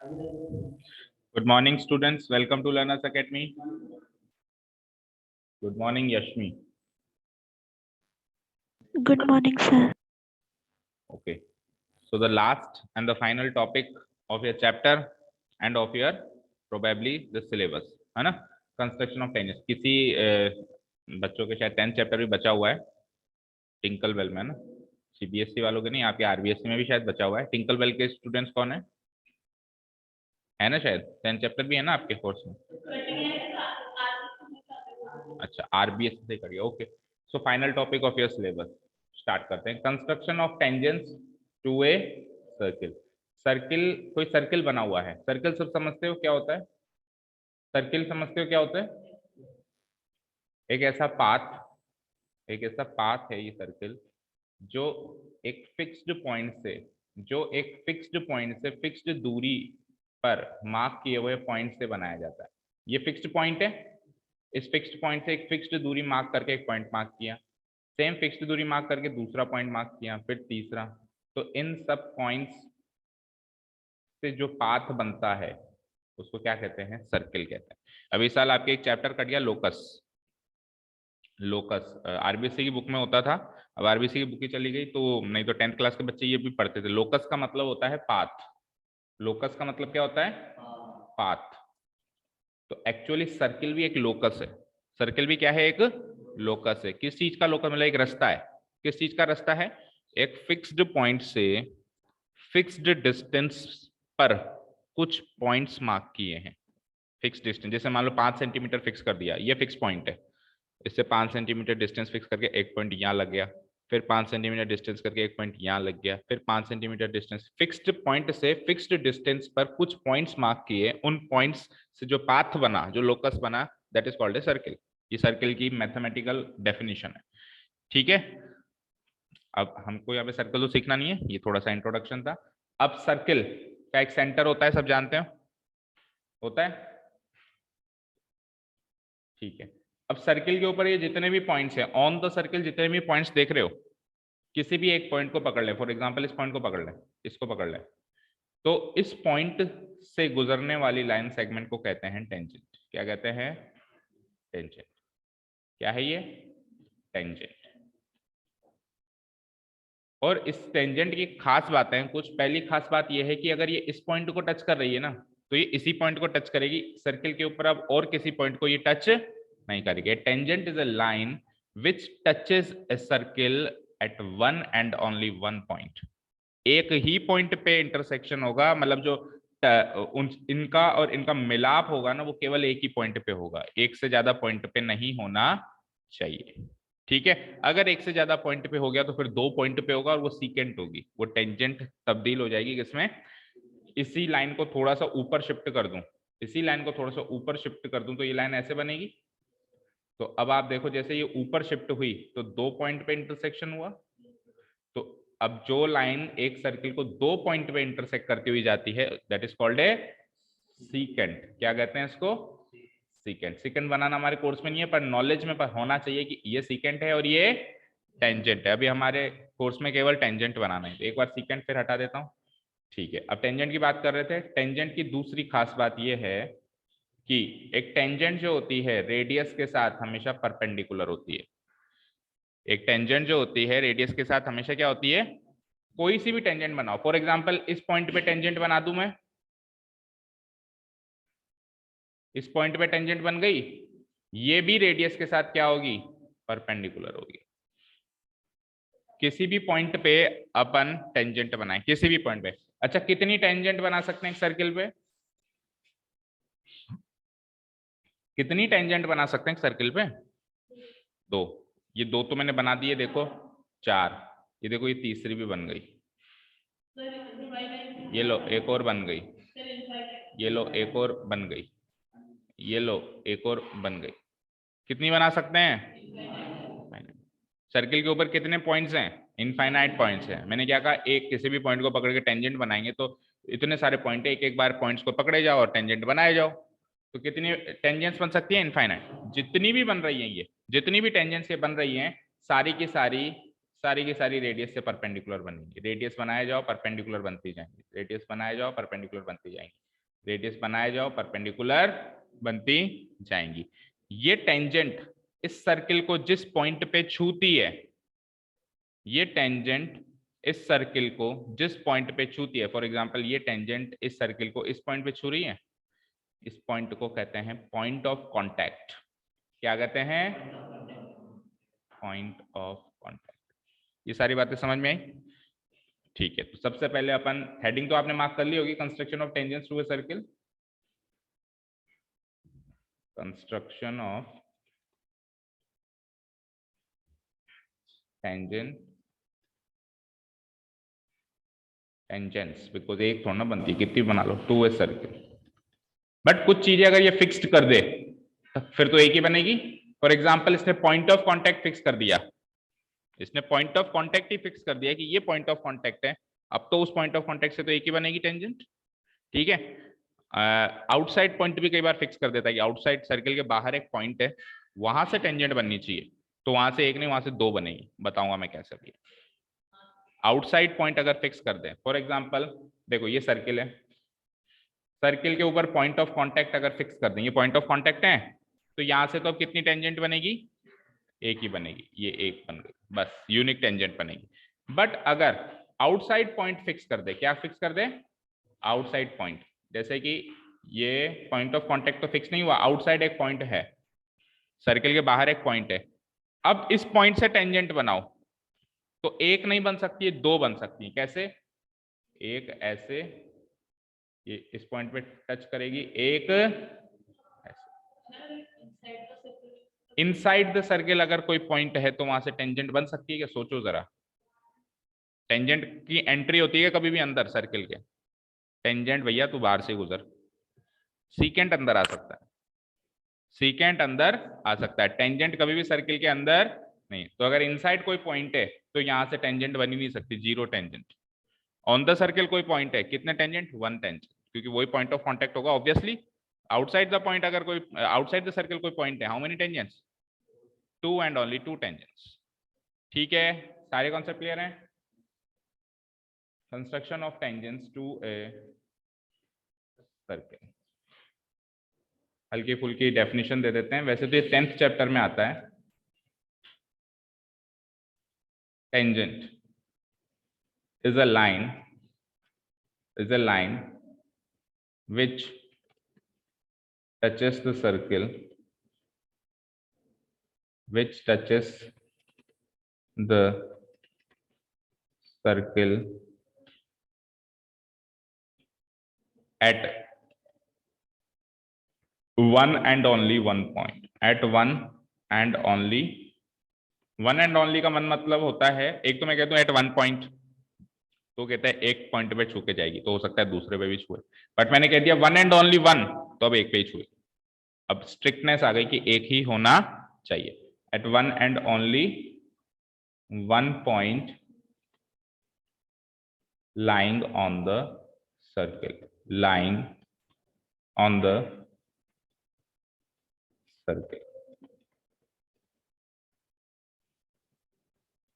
Good morning, students. Welcome to Learners Academy. Good morning, Yashmi. Good morning, sir. Okay. So the last and the final topic of your chapter and of your probably the syllabus है ना, construction of tennis. किसी बच्चों के शायद 10th chapter भी बचा हुआ है टिंकल बेल में, है ना. सीबीएसई वालों के नहीं, आपके आरबीएसई में भी शायद बचा हुआ है. टिंकल बेल के स्टूडेंट्स कौन है ना, शायद 10th चैप्टर भी है ना आपके कोर्स में. अच्छा, आरबीएसई से करिए. Okay. So final topic of your syllabus start करते हैं. Construction of tangents to a circle. Circle, कोई सर्किल बना हुआ है. सर्किल सब समझते हो क्या होता है? सर्किल समझते हो क्या होता है? एक ऐसा पाथ है ये सर्किल, जो एक फिक्स्ड पॉइंट से फिक्स्ड दूरी पर मार्क किए हुए पॉइंट से बनाया जाता है. ये फिक्स्ड पॉइंट है. इस फिक्स्ड पॉइंट से एक फिक्स्ड दूरी मार्क करके एक पॉइंट मार्क किया, सेम फिक्स्ड दूरी मार्क करके दूसरा पॉइंट मार्क किया, फिर तीसरा. तो इन सब पॉइंट्स से जो पाथ बनता है उसको क्या कहते हैं? सर्किल कहते हैं. अभी साल आपके एक चैप्टर कट गया, लोकस आरबीएसई की बुक में होता था. अब आरबीएसई की बुक ही चली गई, तो नहीं तो 10th क्लास के बच्चे ये भी पढ़ते थे. लोकस का मतलब होता है पाथ. लोकस का मतलब क्या होता है? पाथ. तो एक्चुअली सर्किल भी एक लोकस है. सर्किल भी क्या है? एक लोकस है. किस चीज का लोकस? मतलब एक रास्ता है. किस चीज का रास्ता है? एक फिक्स्ड पॉइंट से फिक्स्ड डिस्टेंस पर कुछ पॉइंट्स मार्क किए हैं. फिक्स डिस्टेंस, जैसे मान लो 5 सेंटीमीटर फिक्स कर दिया, ये फिक्स पॉइंट है. इससे 5 सेंटीमीटर डिस्टेंस फिक्स करके एक पॉइंट यहाँ लग गया, फिर 5 सेंटीमीटर डिस्टेंस करके एक पॉइंट यहाँ लग गया, फिर 5 सेंटीमीटर डिस्टेंस. फिक्स्ड पॉइंट से फिक्स्ड डिस्टेंस पर कुछ पॉइंट्स मार्क किए, उन पॉइंट्स से जो पाथ बना, जो लोकस बना, that is called a circle. ये सर्किल की मैथमेटिकल डेफिनेशन है. ठीक है. अब हमको यहाँ पे सर्कल तो सीखना नहीं है, ये थोड़ा सा इंट्रोडक्शन था. अब सर्किल का एक सेंटर होता है, सब जानते हो, होता है. ठीक है. अब सर्किल के ऊपर ये जितने भी पॉइंट्स हैं ऑन द सर्किल, जितने भी पॉइंट्स देख रहे हो, किसी भी एक पॉइंट को पकड़ ले. फॉर एग्जांपल इस पॉइंट को पकड़ ले, इसको पकड़ ले. तो इस पॉइंट से गुजरने वाली लाइन सेगमेंट को कहते हैं टेंजेंट. क्या कहते हैं? टेंजेंट. क्या है ये? टेंजेंट. और इस टेंजेंट की खास बातें हैं कुछ. पहली खास बात यह है कि अगर ये इस पॉइंट को टच कर रही है ना, तो ये इसी पॉइंट को टच करेगी सर्किल के ऊपर. अब और किसी पॉइंट को ये टच नहीं करेगी. Tangent is a line which touches a circle eight one and only one point. एक ही पॉइंट पे इंटरसेक्शन होगा, मतलब जो इनका और इनका मिलाप होगा ना, वो केवल एक ही पॉइंट पे होगा. एक से ज्यादा पॉइंट पे नहीं होना चाहिए. ठीक है. अगर एक से ज्यादा पॉइंट पे हो गया तो फिर दो पॉइंट पे होगा और वो सीकेंट होगी, वो टेंजेंट तब्दील हो जाएगी. किसमें? इसी लाइन को थोड़ा सा ऊपर शिफ्ट कर दूं, इसी लाइन को थोड़ा सा ऊपर शिफ्ट कर दूं तो ये लाइन ऐसे बनेगी. तो अब आप देखो, जैसे ये ऊपर शिफ्ट हुई तो दो पॉइंट पे इंटरसेक्शन हुआ. तो अब जो लाइन एक सर्किल को दो पॉइंट पे इंटरसेक्ट करती हुई जाती है, that is called a secant. क्या कहते हैं इसको? सीकेंट. सीकेंट बनाना हमारे कोर्स में नहीं है, पर नॉलेज में पर होना चाहिए कि ये सीकेंट है और ये टेंजेंट है. अभी हमारे कोर्स में केवल टेंजेंट बनाना है, तो एक बार सीकेंट फिर हटा देता हूँ. ठीक है. अब टेंजेंट की बात कर रहे थे. टेंजेंट की दूसरी खास बात यह है कि एक टेंजेंट जो होती है रेडियस के साथ हमेशा परपेंडिकुलर होती है. एक टेंजेंट जो होती है रेडियस के साथ हमेशा क्या होती है? कोई सी भी टेंजेंट बनाओ. फॉर एग्जांपल इस पॉइंट पे टेंजेंट बना दूं मैं, इस पॉइंट पे टेंजेंट बन गई, ये भी रेडियस के साथ क्या होगी? परपेंडिकुलर होगी. किसी भी पॉइंट पे अपन टेंजेंट बनाए, किसी भी पॉइंट पे. अच्छा, कितनी टेंजेंट बना सकते हैं एक सर्किल पे? कितनी टेंजेंट बना सकते हैं सर्किल पे? दो. ये दो तो मैंने बना दिए, देखो. चार. ये देखो, ये तीसरी भी बन गई. ये लो एक और बन गई. ये लो एक और बन गई. ये लो एक और बन गई. कितनी बना सकते हैं? सर्किल के ऊपर कितने पॉइंट्स हैं? इनफाइनाइट पॉइंट्स हैं. मैंने क्या कहा? एक किसी भी पॉइंट को पकड़ के टेंजेंट बनाएंगे तो इतने सारे पॉइंट है, एक एक बार पॉइंट्स को पकड़े जाओ और टेंजेंट बनाए जाओ. तो कितनी टेंजेंट्स बन सकती है? इनफाइनाइट. जितनी भी बन रही है, ये जितनी भी टेंजेंट्स ये बन रही हैं, सारी की सारी रेडियस से परपेंडिकुलर बनेंगी. रेडियस बनाए जाओ परपेंडिकुलर बनती जाएंगी, रेडियस बनाए जाओ परपेंडिकुलर बनती जाएंगी. रेडियस बनाए जाओ, परपेंडिकुलर बनती जाएंगी। ये टेंजेंट इस सर्किल को जिस पॉइंट पे छूती है, ये टेंजेंट इस सर्किल को जिस पॉइंट पे छूती है, फॉर एग्जांपल ये टेंजेंट इस सर्किल को इस पॉइंट पे छू रही है, इस पॉइंट को कहते हैं पॉइंट ऑफ कांटेक्ट। क्या कहते हैं? Point of contact. ये सारी बातें समझ में आई? ठीक है, तो सबसे पहले अपन हेडिंग तो आपने मार्क कर ली होगी, construction of tangents to a circle. Construction of tangent, tangents, because एक थोड़ा ना बनती, कितनी बना लो, टू ए सर्किल। बट कुछ चीजें अगर ये फिक्स्ड कर दे तो फिर तो एक ही बनेगी। फॉर एग्जाम्पल इसने पॉइंट ऑफ कॉन्टेक्ट फिक्स कर दिया, इसने point of contact he fix कर दिया कि ये पॉइंट ऑफ कॉन्टेक्ट है, अब तो उस पॉइंट ऑफ कॉन्टेक्ट से तो एक ही बनेगी टेंजेंट। ठीक है, आउटसाइड पॉइंट भी कई बार फिक्स कर देता है कि आउटसाइड सर्किल के बाहर एक पॉइंट है, वहां से टेंजेंट बननी चाहिए, तो वहां से एक नहीं वहां से दो बनेगी। बताऊंगा मैं कैसे भी। आउटसाइड पॉइंट अगर फिक्स कर दें, फॉर एग्जांपल देखो ये सर्किल है, सर्किल के ऊपर पॉइंट ऑफ कांटेक्ट अगर फिक्स कर दें, ये पॉइंट ऑफ कांटेक्ट है, तो यहां से तो अब कितनी टेंजेंट बनेगी? एक ही बनेगी, ये एक बन गई, बस यूनिक टेंजेंट बनेगी। बट अगर आउटसाइड पॉइंट फिक्स कर दे, क्या फिक्स कर दे? आउटसाइड पॉइंट, जैसे कि ये पॉइंट ऑफ कांटेक्ट तो फिक्स नहीं हुआ, आउटसाइड एक पॉइंट है, सर्किल के बाहर एक पॉइंट है, अब इस पॉइंट से टेंजेंट बनाओ, तो एक नहीं बन सकती है, दो बन सकती है। कैसे? एक ऐसे, ये इस पॉइंट पे टच करेगी, एक ऐसे। इनसाइड द सर्किल अगर कोई पॉइंट है तो वहां से टेंजेंट बन सकती है क्या? सोचो जरा, टेंजेंट की एंट्री होती है कभी भी अंदर सर्किल के, टेंजेंट भैया तू बाहर से गुजर, सीकेंट अंदर आ सकता है, सीकेंट अंदर आ सकता है, टेंजेंट कभी भी सर्किल के अंदर नहीं। तो अगर इनसाइड कोई पॉइंट है तो यहां से टेंजेंट बन ही नहीं सकती, zero tangent. On the circle कोई पॉइंट है, कितने टेंजेंट? वन टेंजेंट, क्योंकि वही पॉइंट ऑफ कांटेक्ट होगा ऑब्वियसली। आउटसाइड द पॉइंट अगर कोई, आउटसाइड द सर्किल कोई पॉइंट है, how many tangents? Two and only two tangents. ठीक है, सारे कॉन्सेप्ट क्लियर हैं? Construction of tangents to a circle, हल्की फुल्की डेफिनेशन दे देते हैं, वैसे तो ये 10th चैप्टर में आता है। Tangent is a line, is a line which touches the circle, which touches the circle at one and only one point, at one and only, one and only का मन मतलब होता है, एक तो मैं कहता हूं एट वन पॉइंट, तो कहता है एक पॉइंट पे छू के जाएगी, तो हो सकता है दूसरे पे भी छुए, बट मैंने कह दिया वन एंड ओनली वन, तो अब एक पे ही छुए। अब स्ट्रिक्टनेस आ गई कि एक ही होना चाहिए, at one and only one point lying on the circle, lying on the circle।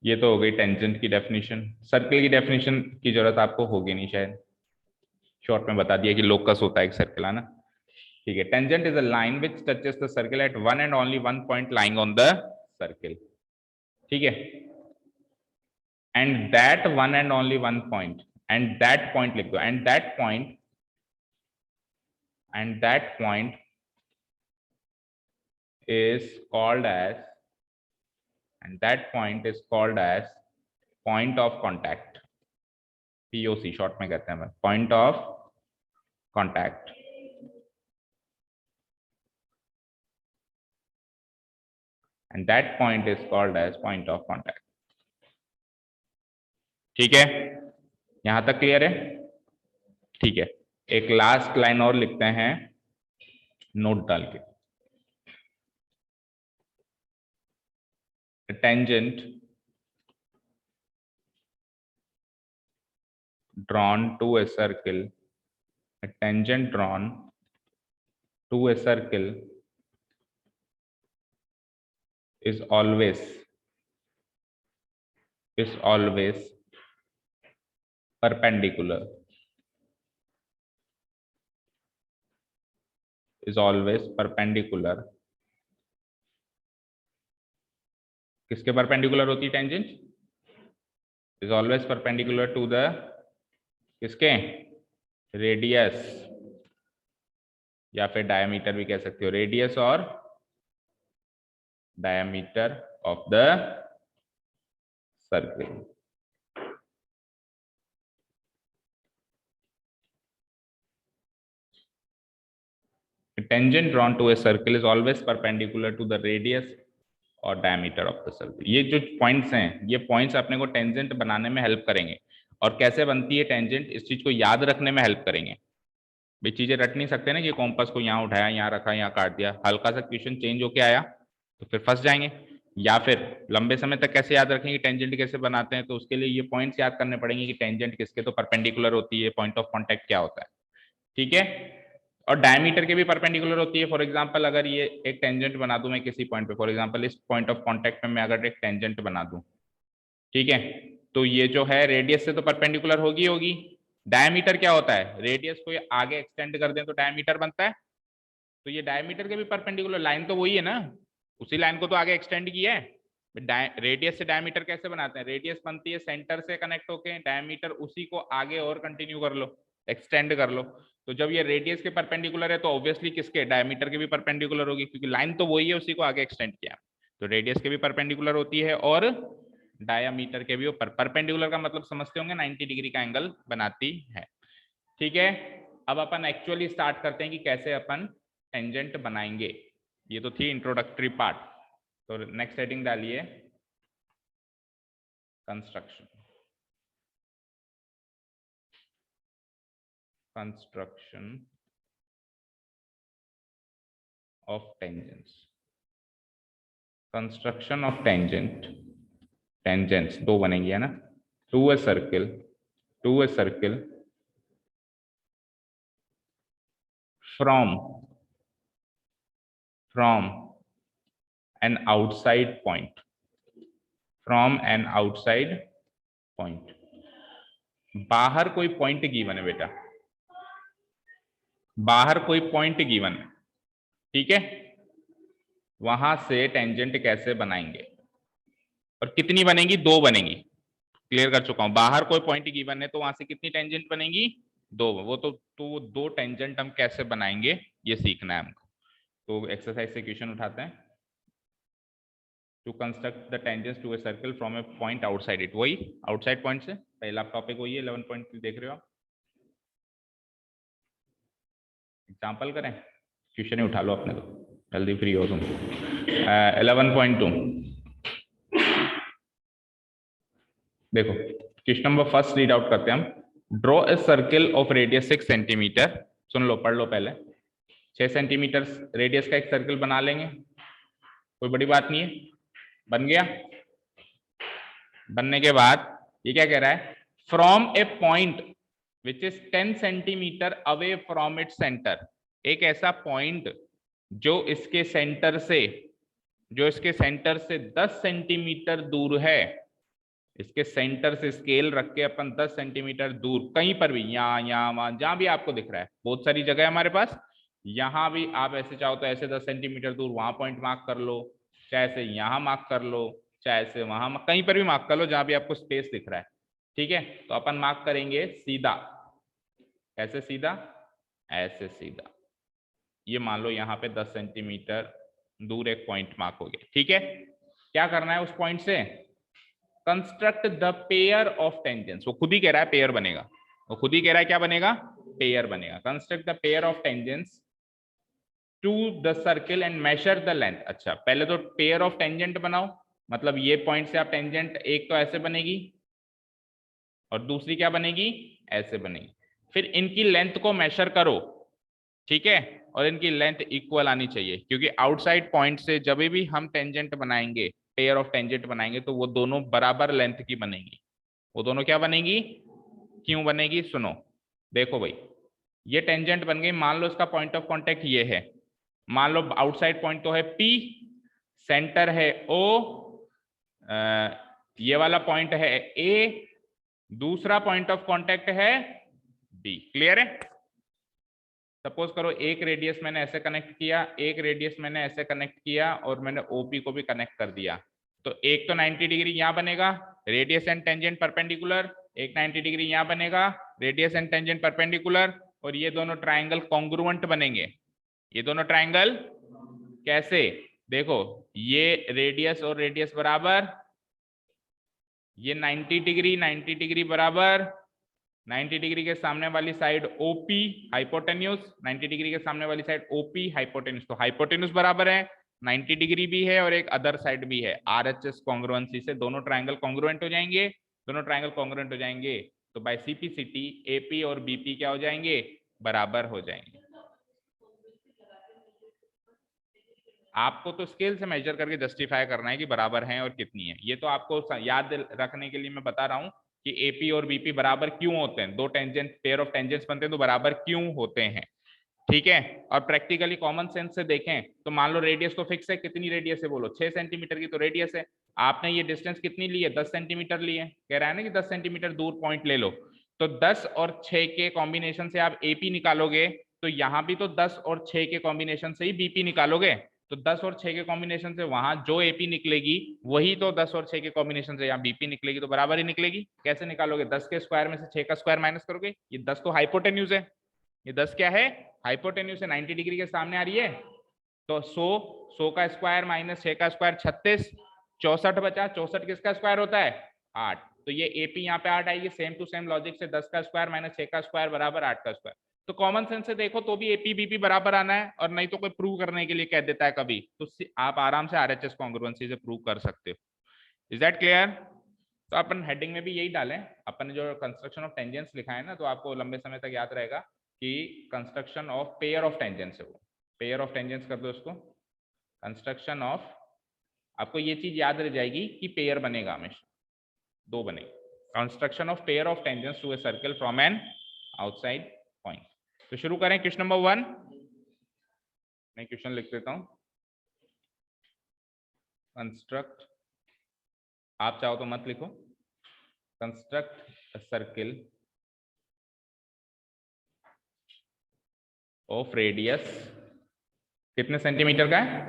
ये तो हो गई टेंजेंट की डेफिनेशन। सर्किल की डेफिनेशन की जरूरत आपको होगी नहीं शायद, शॉर्ट में बता दिया कि लोकस होता है एक सर्किल, है ना। ठीक है, tangent is a line which touches the circle eight one and only one point lying on the circle. ठीक है, and that one and only one point, and that point लिख दो, and that point, and that point is called as, and that point is called as point of contact, POC short में कहते हैं, point of contact। and that point is called as point of contact। ठीक है, यहां तक clear है? ठीक है, एक लास्ट लाइन और लिखते हैं नोट डाल के, tangent drawn to a circle, a tangent drawn to a circle is always perpendicular is always perpendicular, किसके परपेंडिकुलर होती है tangent? Is always perpendicular to the, किसके? रेडियस, या फिर डायमीटर भी कह सकते हो, रेडियस और diameter of the circle. Tangent drawn to a circle is always perpendicular to the radius और डायमीटर ऑफ द सर्किल। ये जो पॉइंट्स हैं, ये पॉइंट्स अपने को टेंजेंट बनाने में हेल्प करेंगे, और कैसे बनती है टेंजेंट इस चीज को याद रखने में हेल्प करेंगे। भी चीजें रट नहीं सकते ना कि कॉम्पास को यहाँ उठाया, यहाँ रखा, यहाँ काट दिया, हल्का सा क्वेश्चन चेंज होके आया तो फिर फंस जाएंगे। या फिर लंबे समय तक कैसे याद रखेंगे टेंजेंट कैसे बनाते हैं, तो उसके लिए ये पॉइंट्स याद करने पड़ेंगे कि टेंजेंट किसके तो परपेंडिकुलर होती है, पॉइंट ऑफ कॉन्टेक्ट क्या होता है, ठीक है। और डायमीटर के भी परपेंडिकुलर होती है। फॉर एग्जांपल अगर ये एक टेंजेंट बना दूं मैं किसी पॉइंट पे, फॉर एग्जांपल इस पॉइंट ऑफ कांटेक्ट में मैं अगर एक टेंजेंट बना दूं, ठीक है, तो ये जो है रेडियस से तो परपेंडिकुलर होगी होगी। डायमीटर क्या होता है? रेडियस को ये आगे एक्सटेंड कर दें तो डायमीटर बनता है, तो ये डायमीटर के भी परपेंडिकुलर, लाइन तो वही है ना, उसी लाइन को तो आगे एक्सटेंड किया है। रेडियस से डायमीटर कैसे बनाते हैं? रेडियस बनती है सेंटर से कनेक्ट होके, डायमीटर उसी को आगे और कंटिन्यू कर लो, एक्सटेंड कर लो। तो जब ये रेडियस के परपेंडिकुलर है तो ऑब्वियसली किसके? डायमीटर के भी परपेंडिकुलर होगी, क्योंकि लाइन तो वही है, उसी को आगे एक्सटेंड किया। तो रेडियस के भी परपेंडिकुलर होती है और डायामीटर के भी ऊपर। परपेंडिकुलर का मतलब समझते होंगे, 90 डिग्री का एंगल बनाती है, ठीक है। अब अपन एक्चुअली स्टार्ट करते हैं कि कैसे अपन टेंजेंट बनाएंगे। ये तो थी इंट्रोडक्टरी पार्ट, तो नेक्स्ट हेडिंग डालिए construction. Construction of tangents. Construction of tangent, tangents दो बनेंगी है ना, to a circle, to a circle from an outside point, from an outside point. बाहर कोई पॉइंट गिवन है बेटा, बाहर कोई पॉइंट गिवन है, ठीक है। वहां से टेंजेंट कैसे बनाएंगे और कितनी बनेंगी? दो बनेंगी, क्लियर कर चुका हूं। बाहर कोई पॉइंट गिवन है तो वहां से कितनी टेंजेंट बनेंगी? दो। वो तो दो टेंजेंट हम कैसे बनाएंगे ये सीखना है हमको। तो एक्सरसाइज से क्वेश्चन उठाते हैं। To construct the tangents to a circle from a point outside it, वही आउटसाइड पॉइंट से पहला टॉपिक वही है, 11 पॉइंट देख रहे हो आप। एग्जाम्पल करें, क्वेश्चन ही उठा लो अपने, तो जल्दी फ्री हो तुम। 11.2 देखो, question number first read out करते हैं हम। Draw a circle of radius 6 centimetre. सुन लो, पढ़ लो पहले। 6 सेंटीमीटर रेडियस का एक सर्किल बना लेंगे, कोई बड़ी बात नहीं है। बन गया। बनने के बाद ये क्या कह रहा है? From a point which is 10 centimetre away from it centre. एक ऐसा पॉइंट जो इसके सेंटर से, जो इसके सेंटर से 10 सेंटीमीटर दूर है, इसके सेंटर से स्केल रख के अपन 10 सेंटीमीटर दूर कहीं पर भी, यहाँ वहां जहां भी आपको दिख रहा है, बहुत सारी जगह है हमारे पास, यहां भी आप ऐसे चाहो तो ऐसे 10 सेंटीमीटर दूर वहां पॉइंट मार्क कर लो, चाहे ऐसे यहां मार्क कर लो, चाहे ऐसे वहां, कहीं पर भी मार्क कर लो जहां भी आपको स्पेस दिख रहा है, ठीक है। तो अपन मार्क करेंगे सीधा, ऐसे सीधा, ऐसे सीधा। ये मान लो यहाँ पे 10 सेंटीमीटर दूर एक पॉइंट मार्क हो गया, ठीक है। क्या करना है उस पॉइंट से? Construct the pair of tangents. वो खुद ही कह रहा है पेयर बनेगा, वो खुद ही कह रहा है क्या बनेगा? पेयर बनेगा। Construct the pair of tangents to the circle and measure the length. अच्छा, पहले तो पेयर ऑफ टेंजेंट बनाओ, मतलब ये पॉइंट से आप टेंजेंट, एक तो ऐसे बनेगी और दूसरी क्या बनेगी? ऐसे बनेगी। फिर इनकी लेंथ को मेजर करो, ठीक है, और इनकी लेंथ इक्वल आनी चाहिए, क्योंकि आउटसाइड पॉइंट से जब भी हम टेंजेंट बनाएंगे, पेयर ऑफ टेंजेंट बनाएंगे, तो वो दोनों बराबर लेंथ की बनेगी। वो दोनों क्या बनेगी? क्यों बनेगी? सुनो, देखो भाई, ये टेंजेंट बन गई। मान लो इसका पॉइंट ऑफ कांटेक्ट ये है, मान लो आउटसाइड पॉइंट तो है P, सेंटर है O, ये वाला पॉइंट है A, दूसरा पॉइंट ऑफ कांटेक्ट है B। क्लियर है? सपोज करो एक रेडियस मैंने ऐसे कनेक्ट किया, एक रेडियस मैंने ऐसे कनेक्ट किया और मैंने ओपी को भी कनेक्ट कर दिया, तो एक तो 90 डिग्री यहाँ बनेगा, रेडियस एंड टेंजेंट परपेंडिकुलर, एक 90 डिग्री यहाँ बनेगा, रेडियस एंड टेंजेंट परपेंडिकुलर, और ये दोनों ट्राइंगल कॉन्ग्रुएंट बनेंगे। ये दोनों ट्राइंगल कैसे, देखो ये रेडियस और रेडियस बराबर, ये 90 डिग्री 90 डिग्री बराबर, 90 डिग्री के सामने वाली साइड ओपी हाइपोटेन्यूज, 90 डिग्री के सामने वाली साइड ओपी हाइपोटेन्यूज, तो हाइपोटेन्यूज बराबर है, 90 डिग्री भी है और एक अदर साइड भी है, आरएचएस कॉन्ग्रुएंसी से दोनों ट्राइंगल कॉन्ग्रुएंट हो जाएंगे, दोनों ट्राइंगल कॉन्ग्रुएंट हो जाएंगे, तो बाय सीपीसीटी एपी और बीपी क्या हो जाएंगे, बराबर हो जाएंगे। आपको तो स्केल से मेजर करके जस्टिफाई करना है कि बराबर हैं और कितनी है, ये तो आपको याद रखने के लिए मैं बता रहा हूं कि एपी और बीपी बराबर क्यों होते हैं, दो टेंजेंट पेयर ऑफ टेंजेंट्स बनते हैं तो बराबर क्यों होते हैं, ठीक है। और प्रैक्टिकली कॉमन सेंस से देखें तो मान लो रेडियस तो फिक्स है, कितनी रेडियस है बोलो, 6 सेंटीमीटर की तो रेडियस है, आपने ये डिस्टेंस कितनी ली है, 10 सेंटीमीटर ली है, कह रहा है ना कि 10 सेंटीमीटर दूर पॉइंट ले लो, तो 10 और 6 के कॉम्बिनेशन से आप एपी निकालोगे, तो यहां भी तो 10 और 6 के कॉम्बिनेशन से ही बीपी निकालोगे, तो 10 और 6 के कॉम्बिनेशन से वहां जो एपी निकलेगी वही तो 10 और 6 के कॉम्बिनेशन से यहाँ बीपी निकलेगी, तो बराबर ही निकलेगी। कैसे निकालोगे, 10 के स्क्वायर में से 6 का स्क्वायर माइनस करोगे, ये 10 तो हाइपोटेन्यूज है, ये 10 क्या है, हाइपोटेन्यूज से 90 डिग्री के सामने आ रही है, तो 100 का स्क्वायर माइनस 6 का स्क्वायर 36, 64 बचा, 64 किसका स्क्वायर होता है, 8, तो ये एपी यहाँ पे 8 आएगी, सेम टू सेम लॉजिक से 10 का स्क्वायर माइनस 6 का स्क्वायर बराबर 8 का स्क्वायर, तो कॉमन सेंस से देखो तो भी एपी बीपी बराबर आना है, और नहीं तो कोई प्रूव करने के लिए कह देता है कभी, तो आप आराम से आरएचएस कॉन्ग्रुएंसी से प्रूव कर सकते हो। Is that clear? तो अपन हेडिंग में भी यही डालें, अपन ने जो कंस्ट्रक्शन ऑफ टेंजेंट्स लिखा है ना, तो आपको लंबे समय तक याद रहेगा कि construction of pair of tangents है, वो पेयर ऑफ टेंजेंट्स कर दो उसको, कंस्ट्रक्शन ऑफ, आपको ये चीज याद रह जाएगी कि पेयर बनेगा हमेशा, दो बनेगा, construction of pair of tangents to a circle from an outside point. तो शुरू करें क्वेश्चन नंबर 1, मैं क्वेश्चन लिख देता हूं, कंस्ट्रक्ट, आप चाहो तो मत लिखो, construct a circle of radius, कितने सेंटीमीटर का है,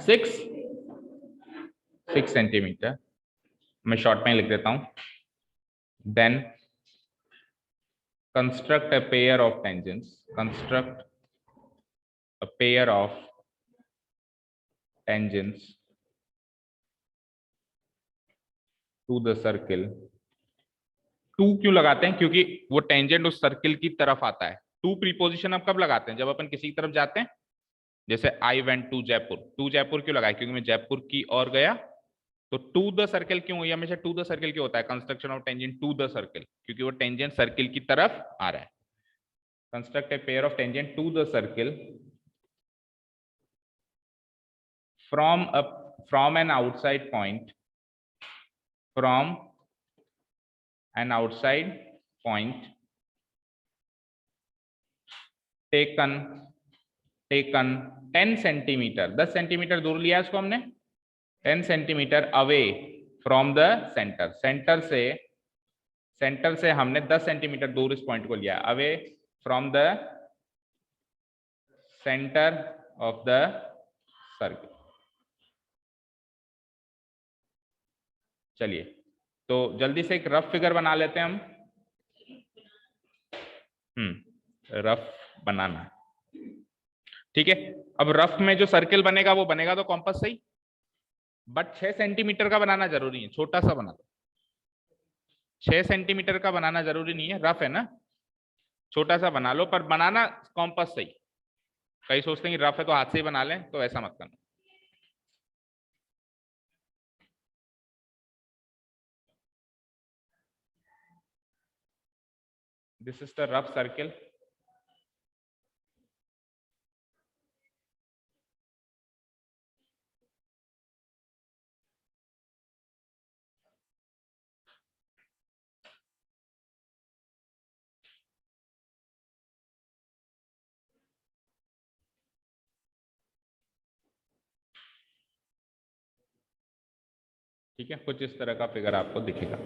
6 सेंटीमीटर, मैं शॉर्ट में लिख देता हूं, then construct a pair of tangents, construct a pair of tangents to the circle, to क्यों लगाते हैं, क्योंकि वो टेंजेंट उस सर्किल की तरफ आता है, टू प्रीपोजिशन आप कब लगाते हैं, जब अपन किसी की तरफ जाते हैं, जैसे I went to Jaipur, to Jaipur क्यों लगाया, क्योंकि मैं जयपुर की ओर गया, तो टू द सर्किल क्यों, ये हमेशा टू द सर्किल क्यों होता है, construction of tangent to the circle, क्योंकि वो टेंजेंट सर्किल की तरफ आ रहा है, construct a pair of tangent to the circle from an outside point, from an outside point taken 10 centimetre, 10 centimetre दूर लिया इसको हमने, 10 centimetre away from the centre, centre से हमने 10 सेंटीमीटर दूर इस पॉइंट को लिया, away from the centre of the circle. चलिए तो जल्दी से एक रफ फिगर बना लेते हैं हम, रफ बनाना, ठीक है। अब रफ में जो सर्किल बनेगा वो बनेगा तो कॉम्पस सही, बट 6 सेंटीमीटर का बनाना जरूरी है, छोटा सा बना दो, 6 सेंटीमीटर का बनाना जरूरी नहीं है, रफ है ना, छोटा सा बना लो, पर बनाना कॉम्पस सही, कई सोचते हैं कि रफ है तो हाथ से ही बना लें, तो ऐसा मत करना। This is the rough circle, ठीक है, कुछ इस तरह का फिगर आपको दिखेगा।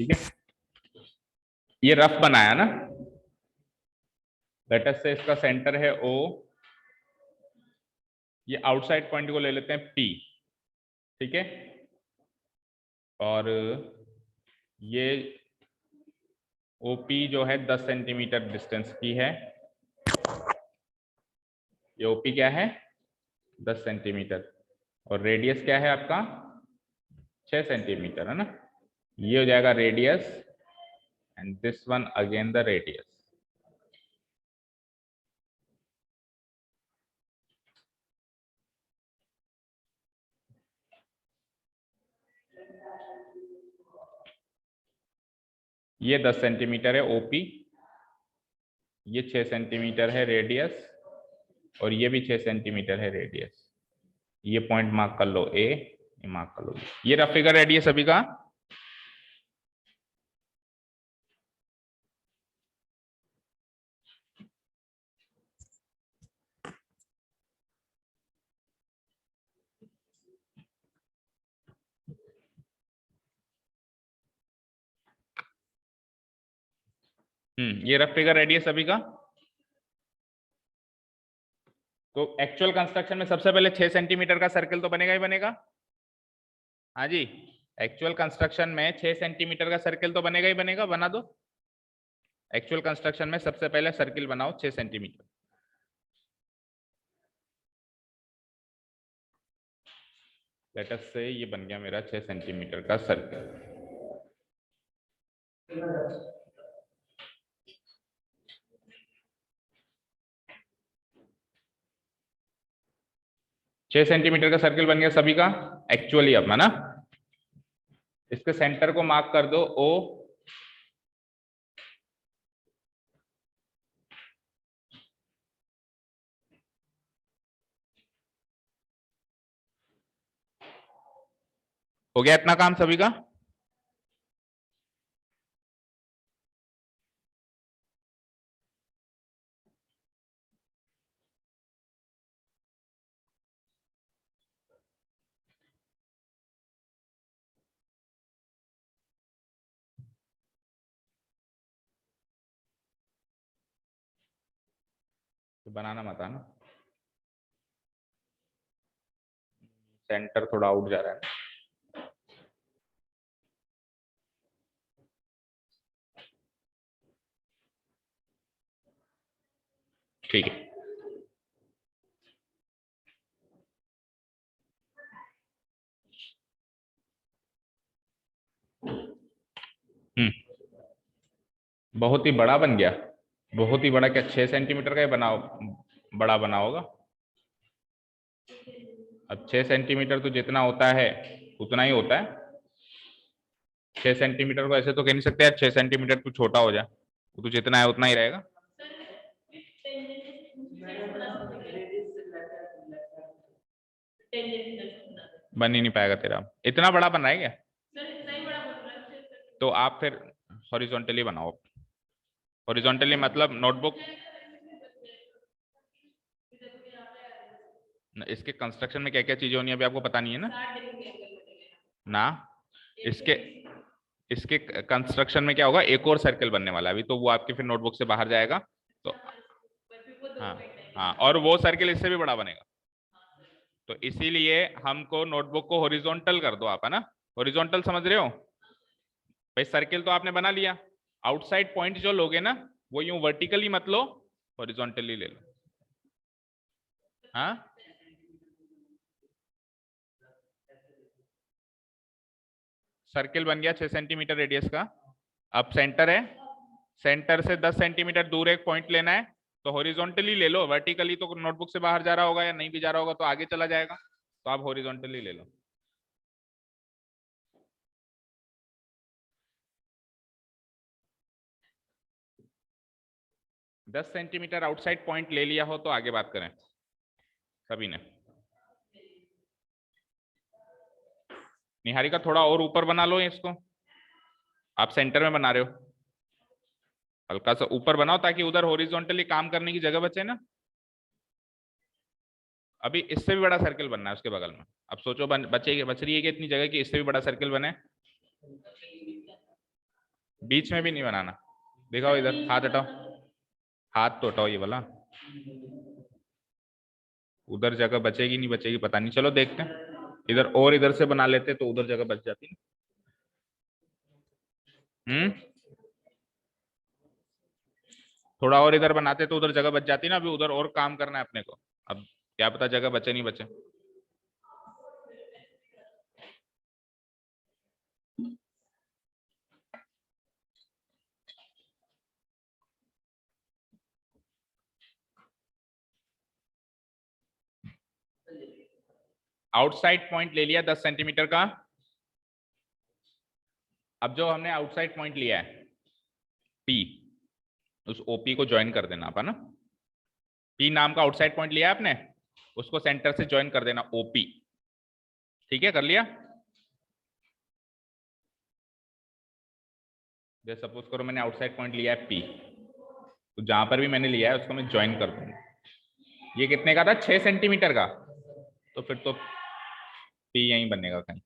ठीक है, ये रफ बनाया ना। लेट अस से इसका सेंटर है ओ, ये आउटसाइड पॉइंट को ले लेते हैं पी, ठीक है, और ये ओपी जो है 10 सेंटीमीटर डिस्टेंस की है। ये ओपी क्या है, 10 सेंटीमीटर, और रेडियस क्या है आपका 6 सेंटीमीटर, है ना। ये हो जाएगा radius, and this one again the radius. ये 10 सेंटीमीटर है ओपी, ये 6 सेंटीमीटर है रेडियस, और ये भी 6 सेंटीमीटर है रेडियस। ये पॉइंट मार्क कर लो ए, ये मार्क कर लो। ये रफ फिगर रेडियस अभी का। ये रफ फिगर रेडियस अभी का। तो एक्चुअल कंस्ट्रक्शन में सबसे पहले 6 सेंटीमीटर का सर्कल तो बनेगा ही बनेगा। हाँ जी, एक्चुअल कंस्ट्रक्शन में 6 सेंटीमीटर का सर्कल तो बनेगा ही बनेगा, बना दो। एक्चुअल कंस्ट्रक्शन में सबसे पहले सर्किल बनाओ 6 सेंटीमीटर। लेट अस से ये बन गया मेरा 6 सेंटीमीटर का सर्कल। छह सेंटीमीटर का सर्किल बन गया सभी का एक्चुअली अब, है ना। इसके सेंटर को मार्क कर दो ओ, हो गया इतना काम सभी का। तो बनाना मत आना, सेंटर थोड़ा आउट जा रहा है। ठीक है, बहुत ही बड़ा बन गया। बहुत ही बड़ा क्या, 6 सेंटीमीटर का ही बनाओ, बड़ा बना होगा। अब 6 सेंटीमीटर तो जितना होता है उतना ही होता है। 6 सेंटीमीटर को ऐसे तो कह नहीं सकते यार 6 सेंटीमीटर तू छोटा हो जा, तो जितना है उतना ही रहेगा। बन ही नहीं पाएगा तेरा, इतना बड़ा बन रहा है क्या। तो आप फिर हॉरिजॉन्टली बनाओ। हॉरिजॉन्टली मतलब नोटबुक, इसके कंस्ट्रक्शन में क्या क्या चीजें होनी है अभी आपको पता नहीं है ना। इसके इसके कंस्ट्रक्शन में क्या होगा, एक और सर्कल बनने वाला है अभी, तो वो आपके फिर नोटबुक से बाहर जाएगा। तो हाँ, हाँ, और वो सर्कल इससे भी बड़ा बनेगा। तो इसीलिए हमको नोटबुक को हॉरिजॉन्टल कर दो आप, है ना। हॉरिजॉन्टल समझ रहे हो भाई। सर्किल तो आपने बना लिया, आउटसाइड पॉइंट जो लोगे ना वो यूं वर्टिकली मत लो, हॉरिजॉन्टली ले लो। हाँ, सर्किल बन गया 6 सेंटीमीटर रेडियस का। अब सेंटर है, सेंटर से 10 सेंटीमीटर दूर एक पॉइंट लेना है, तो हॉरिजॉन्टली ले लो। वर्टिकली तो नोटबुक से बाहर जा रहा होगा या नहीं भी जा रहा होगा तो आगे चला जाएगा, तो आप हॉरिजॉन्टली ले लो। 10 सेंटीमीटर आउटसाइड पॉइंट ले लिया हो तो आगे बात करें सभी ने। निहारिका थोड़ा और ऊपर बना लो इसको, आप सेंटर में बना रहे हो, हल्का सा ऊपर बनाओ ताकि उधर हॉरिजॉन्टली काम करने की जगह बचे ना। अभी इससे भी बड़ा सर्कल बनना है उसके बगल में। अब सोचो बच रही है कि इतनी जगह की इससे भी बड़ा सर्कल बने। बीच में भी नहीं बनाना। दिखाओ इधर, हाथ हटाओ, हाथ तो हटाओ ये वाला। उधर जगह बचेगी नहीं बचेगी पता नहीं, चलो देखते हैं। इधर और इधर से बना लेते तो उधर जगह बच जाती। थोड़ा और इधर बनाते तो उधर जगह बच जाती ना। अभी उधर और काम करना है अपने को, अब क्या पता जगह बचे नहीं बचे। आउटसाइड पॉइंट ले लिया 10 सेंटीमीटर का। अब जो हमने आउटसाइड पॉइंट लिया है P, उस OP को ज्वाइन कर देना आप, है ना। P नाम का आउटसाइड पॉइंट लिया है आपने, उसको सेंटर से ज्वाइन कर देना OP। ठीक है, कर लिया। जैसे सपोज करो मैंने आउटसाइड पॉइंट लिया है P, तो जहां पर भी मैंने लिया है उसको मैं ज्वाइन कर दूंगा। ये कितने का था, 6 सेंटीमीटर का, तो फिर तो P यहीं बनेगा कहीं।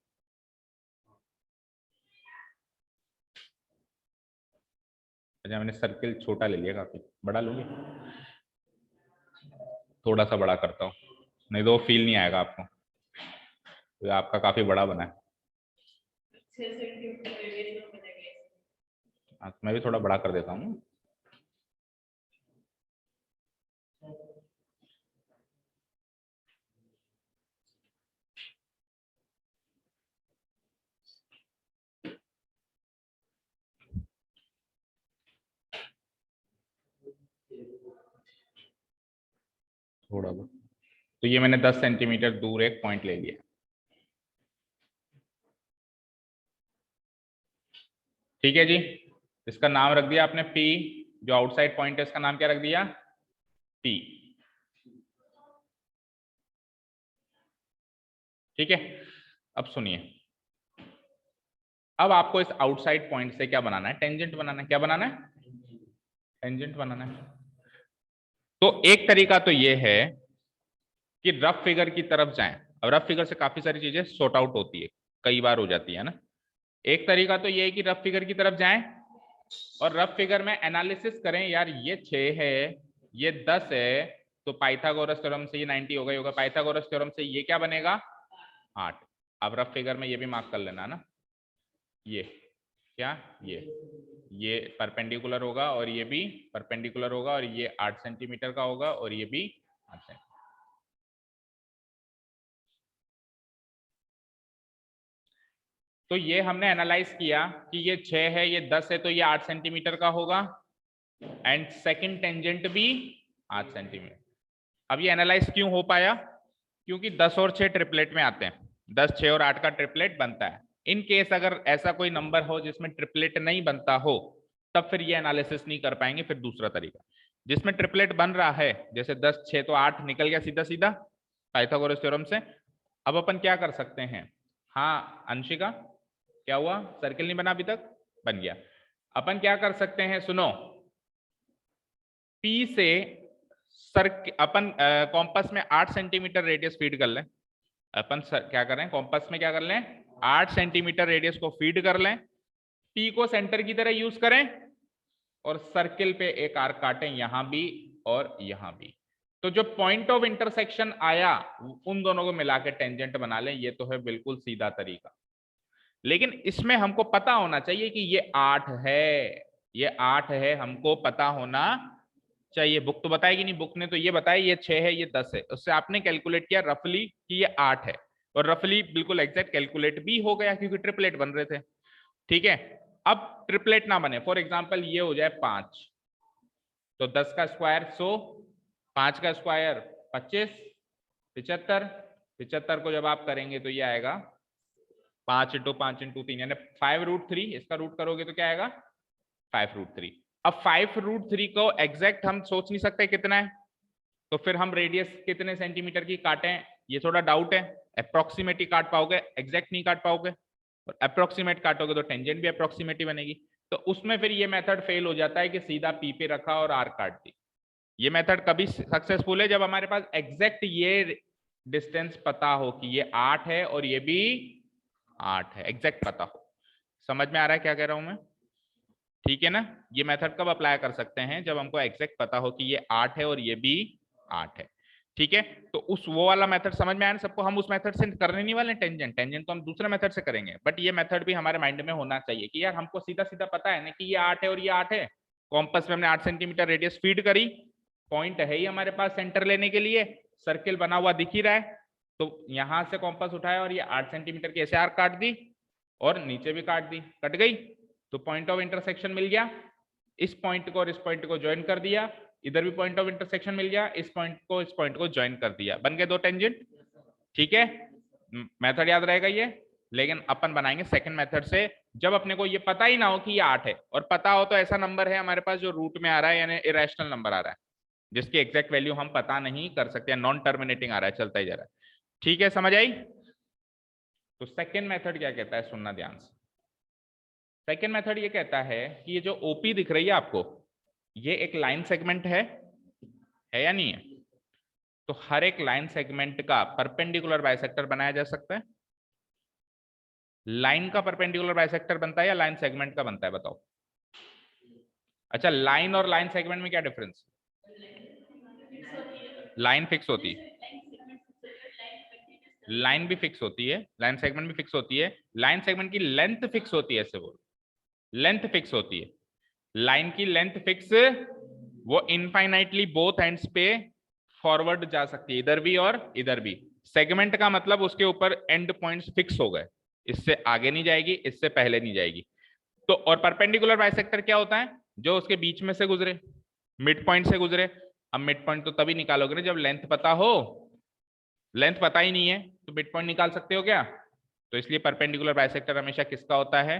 अच्छा मैंने सर्किल छोटा ले लिया, काफी बड़ा लूंगी, थोड़ा सा बड़ा करता हूँ, नहीं तो फील नहीं आएगा आपको, तो आपका काफी बड़ा बना है। हाँ, मैं भी थोड़ा बड़ा कर देता हूँ। थोड़ा बहुत, तो ये मैंने 10 सेंटीमीटर दूर एक पॉइंट ले लिया। ठीक है जी, इसका नाम रख दिया आपने P। जो आउटसाइड पॉइंट है इसका नाम क्या रख दिया, P। ठीक है, अब सुनिए, अब आपको इस आउटसाइड पॉइंट से क्या बनाना है, टेंजेंट बनाना है। क्या बनाना है, टेंजेंट बनाना है। तो एक तरीका तो ये है कि रफ फिगर की तरफ जाएं। अब रफ फिगर से काफी सारी चीजें सॉर्ट आउट होती है, कई बार हो जाती है ना। एक तरीका तो ये है कि रफ फिगर की तरफ जाएं और रफ फिगर में एनालिसिस करें, यार ये 6 है, ये 10 है, तो पाइथागोरस थ्योरम से ये 90 हो गई होगा, पाइथागोरस थ्योरम से ये क्या बनेगा, 8। अब रफ फिगर में ये भी मार्क कर लेना ना, ये क्या, ये परपेंडिकुलर होगा और ये भी परपेंडिकुलर होगा, और ये 8 सेंटीमीटर का होगा और ये भी 8 सेंटीमीटर। तो ये हमने एनालाइज किया कि ये 6 है, ये 10 है, तो ये 8 सेंटीमीटर का होगा, एंड सेकंड टेंजेंट भी 8 सेंटीमीटर। अब ये एनालाइज क्यों हो पाया, क्योंकि 10 और 6 ट्रिपलेट में आते हैं, 10, 6 और 8 का ट्रिपलेट बनता है। इन केस अगर ऐसा कोई नंबर हो जिसमें ट्रिपलेट नहीं बनता हो, तब फिर ये एनालिसिस नहीं कर पाएंगे। फिर दूसरा तरीका, जिसमें ट्रिपलेट बन रहा है, जैसे 10, 6 तो 8 निकल गया सीधा सीधा पाइथागोरस थ्योरम से। अब अपन क्या कर सकते हैं, हाँ अंशिका क्या हुआ, सर्किल नहीं बना अभी तक, बन गया। अपन क्या कर सकते हैं, सुनो, P से अपन कॉम्पस में 8 सेंटीमीटर रेडियस फीड कर लें। अपन क्या कर रहे हैं, कॉम्पस में क्या कर लें, 8 सेंटीमीटर रेडियस को फीड कर लें, P को सेंटर की तरह यूज करें, और सर्किल पे एक आर्क काटें, यहां भी और यहां भी। तो जो पॉइंट ऑफ इंटरसेक्शन आया उन दोनों को मिला के टेंजेंट बना लें। ये तो है बिल्कुल सीधा तरीका, लेकिन इसमें हमको पता होना चाहिए कि ये 8 है, ये 8 है, हमको पता होना चाहिए। बुक तो बताएगी नहीं, बुक ने तो ये बताया ये 6 है, ये 10 है, उससे आपने कैलकुलेट किया रफली कि ये 8 है, और रफली बिल्कुल एग्जैक्ट कैलकुलेट भी हो गया क्योंकि ट्रिपलेट बन रहे थे। ठीक है, अब ट्रिपलेट ना बने, फॉर एग्जाम्पल ये हो जाए 5, तो 10 का स्क्वायर 100, 5 का स्क्वायर 25, 75, 75 को जब आप करेंगे तो ये आएगा 5 इंटू 5 इंटू 3 यानी 5√3। इसका रूट करोगे तो क्या आएगा 5√3। अब 5√3 को एग्जैक्ट हम सोच नहीं सकते कितना है, तो फिर हम रेडियस कितने सेंटीमीटर की काटें, ये थोड़ा डाउट है। अप्रोक्सीमेट ही काट पाओगे, एग्जैक्ट नहीं काट पाओगे, और अप्रोक्सीमेट काटोगे तो टेंजेंट भी अप्रोक्सीमेट ही बनेगी। तो उसमें फिर ये मेथड फेल हो जाता है कि सीधा P पे रखा और R काट दी। ये मेथड कभी सक्सेसफुल है जब हमारे पास एग्जैक्ट ये डिस्टेंस पता हो कि ये 8 है और ये भी 8 है, एग्जैक्ट पता हो। समझ में आ रहा है क्या कह रहा हूं मैं? ठीक है ना। ये मेथड कब अप्लाई कर सकते हैं, जब हमको एग्जैक्ट पता हो कि ये 8 है और ये भी 8 है। ठीक है, तो उस वो वाला मेथड समझ में आया ना सबको। हम उस मेथड से करने नहीं वाले टेंजेंट, टेंजेंट तो हम दूसरे मेथड से करेंगे, बट ये मेथड भी हमारे माइंड में होना चाहिए कि यार हमको सीधा सीधा पता है ना कि ये 8 है और ये 8 है। कॉम्पस में हमने 8 सेंटीमीटर रेडियस फीड करी, पॉइंट है ही हमारे पास सेंटर लेने के लिए, सर्किल बना हुआ दिख ही रहा है, तो यहां से कॉम्पस उठाया और ये 8 सेंटीमीटर की ऐसे आर्क काट दी और नीचे भी काट दी, कट गई, तो पॉइंट ऑफ इंटरसेक्शन मिल गया। इस पॉइंट को और इस पॉइंट को ज्वाइन कर दिया, इधर भी पॉइंट ऑफ इंटरसेक्शन मिल गया, इस पॉइंट को ज्वाइन कर दिया, बन गए दो टेंजेंट। ठीक है, मेथड याद रहेगा ये। लेकिन अपन बनाएंगे सेकंड मेथड से, जब अपने को ये पता ही ना हो कि ये 8 है, और पता हो तो ऐसा नंबर है हमारे पास जो रूट में आ रहा है, यानी इरेशनल नंबर आ रहा है जिसकी एग्जैक्ट वैल्यू हम पता नहीं कर सकते, नॉन टर्मिनेटिंग आ रहा है, चलता ही जा रहा है। ठीक है, समझ आई। तो सेकेंड मेथड क्या कहता है, सुनना ध्यान से। सेकेंड मेथड ये कहता है कि ये जो ओपी दिख रही है आपको, ये एक लाइन सेगमेंट है या नहीं है। तो हर एक लाइन सेगमेंट का परपेंडिकुलर बाइसेक्टर बनाया जा सकता है। लाइन का परपेंडिकुलर बाइसेक्टर बनता है या लाइन सेगमेंट का बनता है, बताओ। अच्छा, लाइन और लाइन सेगमेंट में क्या डिफरेंस। लाइन फिक्स होती है, लाइन भी फिक्स होती है, लाइन सेगमेंट भी फिक्स होती है। लाइन सेगमेंट की लेंथ फिक्स होती है, ऐसे बोल, लेंथ फिक्स होती है। लाइन की लेंथ फिक्स, वो इनफाइनाइटली बोथ एंड्स पे फॉरवर्ड जा सकती है, इधर भी और इधर भी। सेगमेंट का मतलब उसके ऊपर एंड पॉइंट्स फिक्स हो गए, इससे आगे नहीं जाएगी, इससे पहले नहीं जाएगी। तो और परपेंडिकुलर बाइसेक्टर क्या होता है, जो उसके बीच में से गुजरे, मिड पॉइंट से गुजरे। अब मिड पॉइंट तो तभी निकालोगे ना जब लेंथ पता हो, लेंथ पता ही नहीं है तो मिड पॉइंट निकाल सकते हो क्या। तो इसलिए परपेंडिकुलर बाइसेक्टर हमेशा किसका होता है,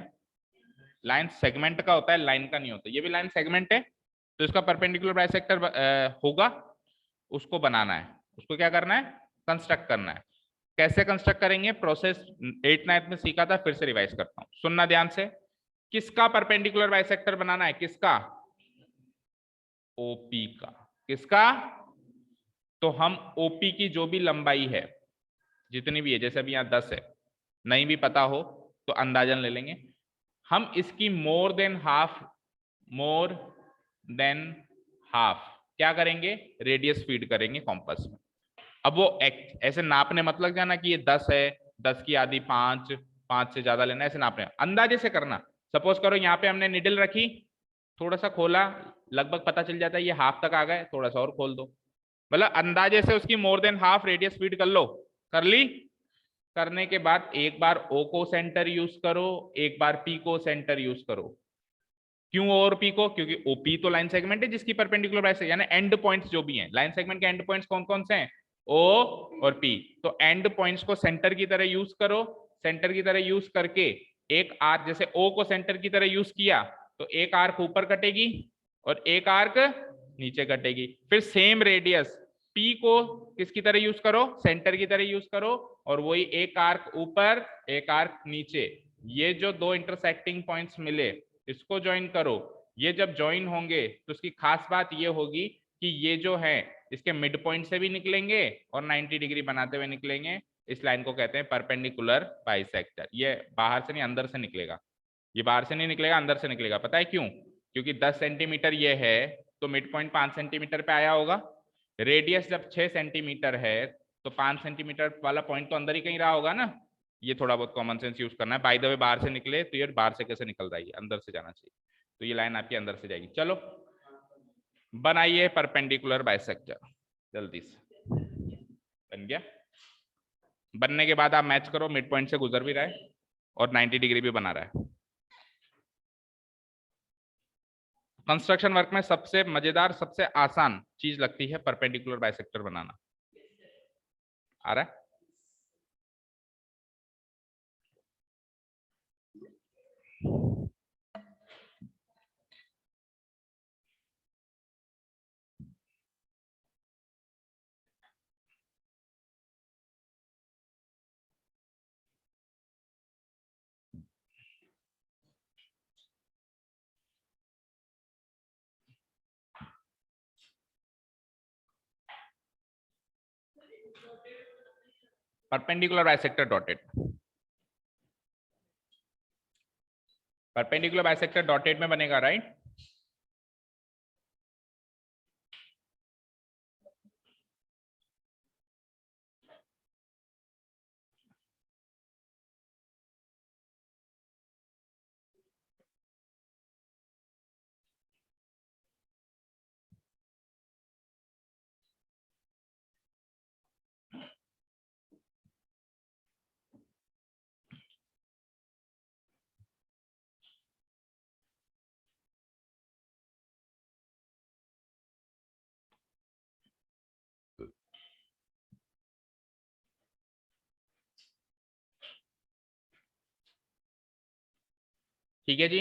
लाइन सेगमेंट का होता है, लाइन का नहीं होता। ये भी लाइन सेगमेंट है, तो इसका परपेंडिकुलर बाइसेक्टर होगा, उसको बनाना है, उसको क्या करना है, कंस्ट्रक्ट करना है। कैसे कंस्ट्रक्ट करेंगे, प्रोसेस 8th 9th में सीखा था, फिर से रिवाइज करता हूं, सुनना ध्यान से। किसका परपेंडिकुलर बाइसेक्टर बनाना है, किसका, ओपी का। किसका, तो हम ओपी की जो भी लंबाई है, जितनी भी है, जैसे अभी यहाँ 10 है, नहीं भी पता हो तो अंदाजन ले लेंगे हम, इसकी more than half, more than half क्या करेंगे, रेडियस फीड करेंगे कॉम्पस में। अब वो ऐसे नापने मत लग जाना कि ये 10 है, 10 की आधी 5, 5 से ज्यादा लेना, ऐसे नापने, अंदाजे से करना। सपोज करो यहाँ पे हमने निडल रखी, थोड़ा सा खोला, लगभग पता चल जाता है ये हाफ तक आ गए, थोड़ा सा और खोल दो, मतलब अंदाजे से उसकी more than half radius feed कर लो। कर ली, करने के बाद एक बार ओ को सेंटर यूज करो, एक बार पी को सेंटर यूज करो। क्यों ओ और पी को, क्योंकि ओपी तो लाइन सेगमेंट है जिसकी परपेंडिकुलर बाइसेक्टर, यानी एंड पॉइंट्स जो भी हैं लाइन सेगमेंट के एंड पॉइंट्स कौन कौन से हैं, ओ और पी। तो एंड पॉइंट्स को सेंटर की तरह यूज करो, सेंटर की तरह यूज करके एक आर्क, जैसे ओ को सेंटर की तरह यूज किया तो एक आर्क ऊपर कटेगी और एक आर्क नीचे कटेगी। फिर सेम रेडियस पी को किसकी तरह यूज करो, सेंटर की तरह यूज करो, और वही एक आर्क ऊपर एक आर्क नीचे। ये जो दो इंटरसेक्टिंग पॉइंट्स मिले इसको ज्वाइन करो। ये जब ज्वाइन होंगे तो उसकी खास बात ये होगी कि ये जो है इसके मिड पॉइंट से भी निकलेंगे और 90 डिग्री बनाते हुए निकलेंगे। इस लाइन को कहते हैं परपेंडिकुलर बाइसेक्टर। ये बाहर से नहीं अंदर से निकलेगा, ये बाहर से नहीं निकलेगा, अंदर से निकलेगा। पता है क्यों, क्योंकि 10 सेंटीमीटर ये है तो मिड पॉइंट 5 सेंटीमीटर पे आया होगा। रेडियस जब 6 सेंटीमीटर है तो 5 सेंटीमीटर वाला पॉइंट तो अंदर ही कहीं रहा होगा ना। ये थोड़ा बहुत कॉमन सेंस यूज करना है। बाय द वे बाहर से निकले तो ये बाहर से कैसे निकल रहा है, अंदर से जाना चाहिए, तो ये लाइन आपकी अंदर से जाएगी। चलो बनाइए परपेंडिकुलर बाइसेक्टर जल्दी से। बन गया, बनने के बाद आप मैच करो, मिड पॉइंट से गुजर भी रहा है और 90 डिग्री भी बना रहा है। कंस्ट्रक्शन वर्क में सबसे मजेदार, सबसे आसान चीज लगती है परपेंडिकुलर बाइसेक्टर बनाना। आ रहा है, perpendicular bisector dotted, perpendicular bisector dotted में बनेगा, राइट? ठीक है जी।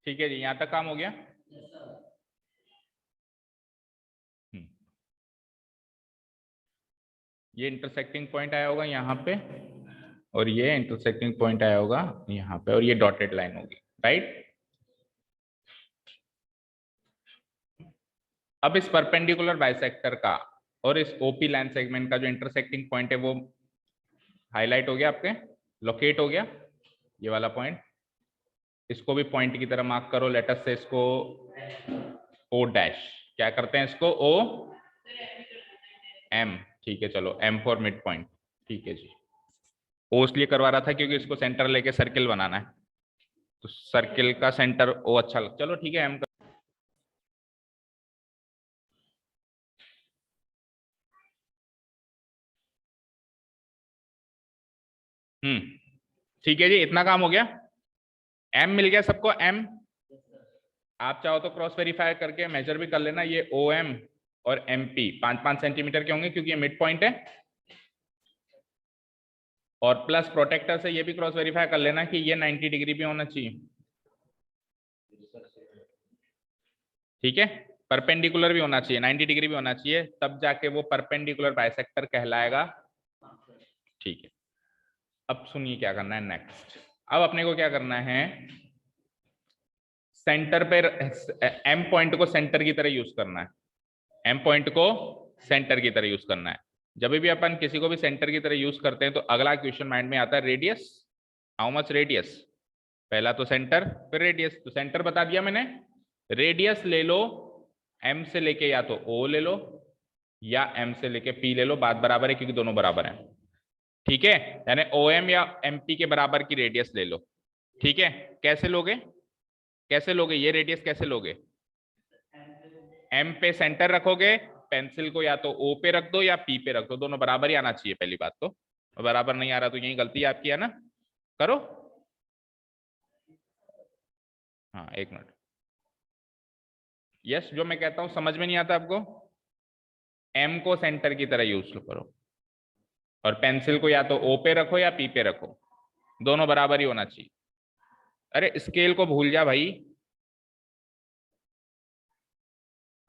ठीक है जी, यहाँ तक काम हो गया। ये इंटरसेक्टिंग पॉइंट आया होगा यहाँ पे, और ये इंटरसेक्टिंग पॉइंट आया होगा यहाँ पे, और ये डॉटेड लाइन होगी, राइट? अब इस परपेंडिकुलर बाइसेक्टर का और इस ओपी लाइन सेगमेंट का जो इंटरसेक्टिंग पॉइंट है वो हाईलाइट हो गया, आपके लोकेट हो गया, ये वाला पॉइंट। इसको भी पॉइंट की तरह मार्क करो, लेटर से इसको ओ डैश, क्या करते हैं इसको, ओ एम, ठीक है, चलो एम फॉर मिड पॉइंट, ठीक है जी। ओ इसलिए करवा रहा था क्योंकि इसको सेंटर लेके सर्किल बनाना है, तो सर्किल का सेंटर ओ अच्छा लग, चलो ठीक है एम कर। ठीक है जी, इतना काम हो गया। एम मिल गया सबको, एम। आप चाहो तो क्रॉस वेरीफाई करके मेजर भी कर लेना, ये ओ एम और एम पी 5-5 सेंटीमीटर के होंगे क्योंकि ये मिड पॉइंट है। और प्लस प्रोटेक्टर से ये भी क्रॉस वेरीफाई कर लेना कि ये 90 डिग्री भी होना चाहिए, ठीक है? परपेंडिकुलर भी होना चाहिए, 90 डिग्री भी होना चाहिए, तब जाके वो परपेंडिकुलर बाइसेक्टर कहलाएगा, ठीक है? अब सुनिए क्या करना है नेक्स्ट। अब अपने को क्या करना है, सेंटर पे एम पॉइंट को सेंटर की तरह यूज करना है, एम पॉइंट को सेंटर की तरह यूज करना है। जब भी अपन किसी को भी सेंटर की तरह यूज करते हैं तो अगला क्वेश्चन माइंड में आता है रेडियस, हाउ मच रेडियस। पहला तो सेंटर फिर रेडियस, तो सेंटर बता दिया मैंने, रेडियस ले लो एम से लेके या तो ओ ले लो या एम से लेके पी ले लो, बात बराबर है क्योंकि दोनों बराबर हैं, ठीक है? यानी ओ एम या एम पी के बराबर की रेडियस ले लो, ठीक है? कैसे लोगे, कैसे लोगे ये रेडियस, कैसे लोगे? एम पे सेंटर रखोगे, पेंसिल को या तो ओ पे रख दो या पी पे रख दो, दोनों बराबर ही आना चाहिए पहली बात तो, बराबर नहीं आ रहा तो यही गलती आपकी है ना, करो। हाँ एक मिनट, यस जो मैं कहता हूं समझ में नहीं आता आपको, एम को सेंटर की तरह यूज करो और पेंसिल को या तो ओ पे रखो या पी पे रखो, दोनों बराबर ही होना चाहिए। अरे स्केल को भूल जा भाई,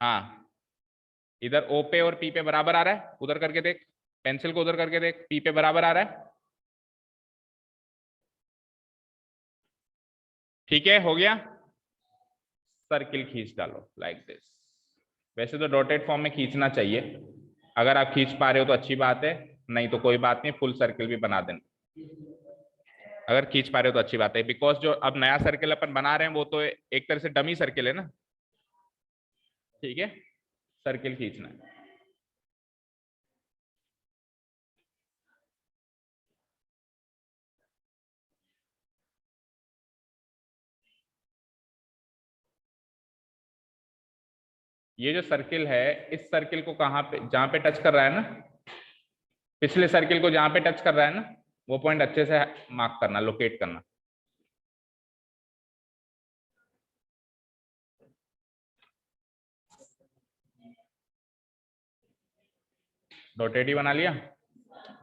हाँ इधर ओ पे और पी पे बराबर आ रहा है, उधर करके देख, पेंसिल को उधर करके देख, पी पे बराबर आ रहा है, ठीक है हो गया। सर्किल खींच डालो लाइक दिस, वैसे तो डॉटेड फॉर्म में खींचना चाहिए, अगर आप खींच पा रहे हो तो अच्छी बात है, नहीं तो कोई बात नहीं, फुल सर्किल भी बना देना, अगर खींच पा रहे हो तो अच्छी बात है, बिकॉज जो अब नया सर्किल अपन बना रहे हैं वो तो एक तरह से डमी सर्किल है ना, ठीक है? सर्किल खींचना है। ये जो सर्किल है, इस सर्किल को कहाँ पे, जहां पे टच कर रहा है ना, पिछले सर्किल को जहां पे टच कर रहा है ना, वो पॉइंट अच्छे से मार्क करना, लोकेट करना। डॉटेड ही बना लिया,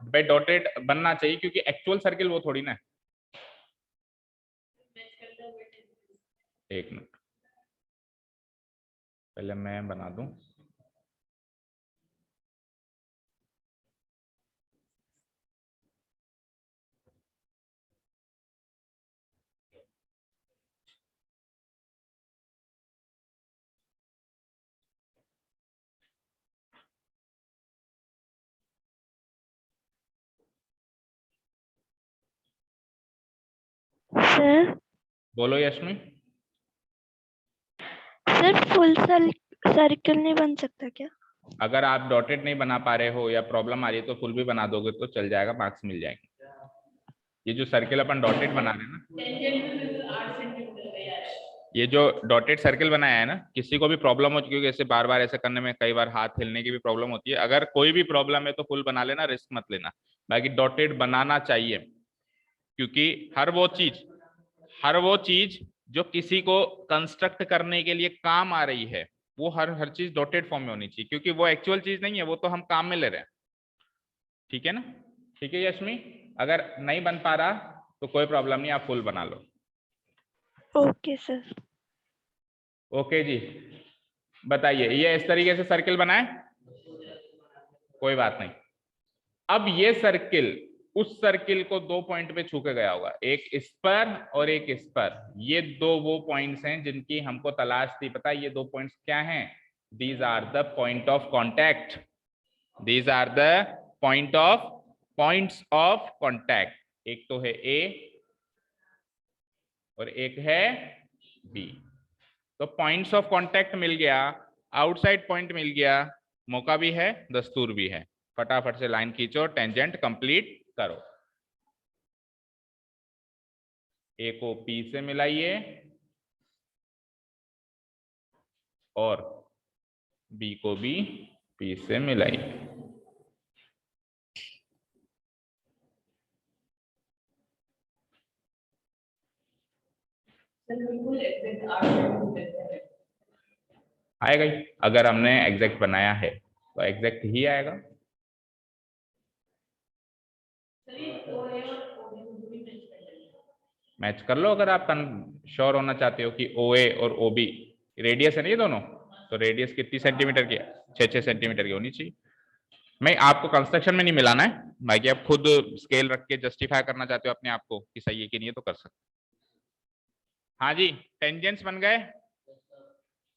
भाई डॉटेड बनना चाहिए क्योंकि एक्चुअल सर्किल वो थोड़ी ना है। एक मिनट पहले मैं बना दूं। सर बोलो यशमी। सर फुल सर्कल नहीं बन सकता क्या? अगर आप डॉटेड नहीं बना पा रहे हो या प्रॉब्लम आ रही है तो फुल भी बना दोगे तो चल जाएगा, मार्क्स मिल जाएंगे। ये जो सर्किल अपन डॉटेड बना रहे हैं ना, ये जो डॉटेड सर्किल बनाया है ना, किसी को भी प्रॉब्लम हो चुकी है ऐसे बार बार ऐसे करने में, कई बार हाथ हिलने की भी प्रॉब्लम होती है, अगर कोई भी प्रॉब्लम है तो फुल बना लेना, रिस्क मत लेना। बाकी डॉटेड बनाना चाहिए क्योंकि हर वो चीज जो किसी को कंस्ट्रक्ट करने के लिए काम आ रही है वो हर चीज डॉटेड फॉर्म में होनी चाहिए, क्योंकि वो एक्चुअल चीज नहीं है, वो तो हम काम में ले रहे हैं। ठीक है ना? ठीक है यशमी, अगर नहीं बन पा रहा तो कोई प्रॉब्लम नहीं, आप फुल बना लो। Okay sir. ओके जी, बताइए ये इस तरीके से सर्किल बनाए, कोई बात नहीं। अब ये सर्किल उस सर्किल को दो पॉइंट पे छू के गया होगा, एक इस पर और एक इस पर। ये दो वो पॉइंट्स हैं जिनकी हमको तलाश थी, पता है ये दो पॉइंट्स क्या हैं? These are the point of contact, these are the points of contact. एक तो है ए और एक है बी। तो पॉइंट्स ऑफ कॉन्टैक्ट मिल गया, आउटसाइड पॉइंट मिल गया, मौका भी है, दस्तूर भी है। फटाफट से लाइन खींचो, टेंजेंट कंप्लीट करो। ए को पी से मिलाइए और बी को भी पी से मिलाइए। आएगा ही, अगर हमने एग्जैक्ट बनाया है तो एग्जैक्ट ही आएगा। मैच कर लो अगर आप श्योर होना चाहते हो कि ओ ए और ओ बी रेडियस है ना ये दोनों, तो रेडियस कितनी सेंटीमीटर की है? 6-6 सेंटीमीटर की होनी चाहिए। मैं आपको कंस्ट्रक्शन में नहीं मिलाना है, बाकी आप खुद स्केल रख के जस्टिफाई करना चाहते हो अपने आप को कि सही है कि नहीं है तो कर सकते। हाँ जी, टेंजेंट्स बन गए।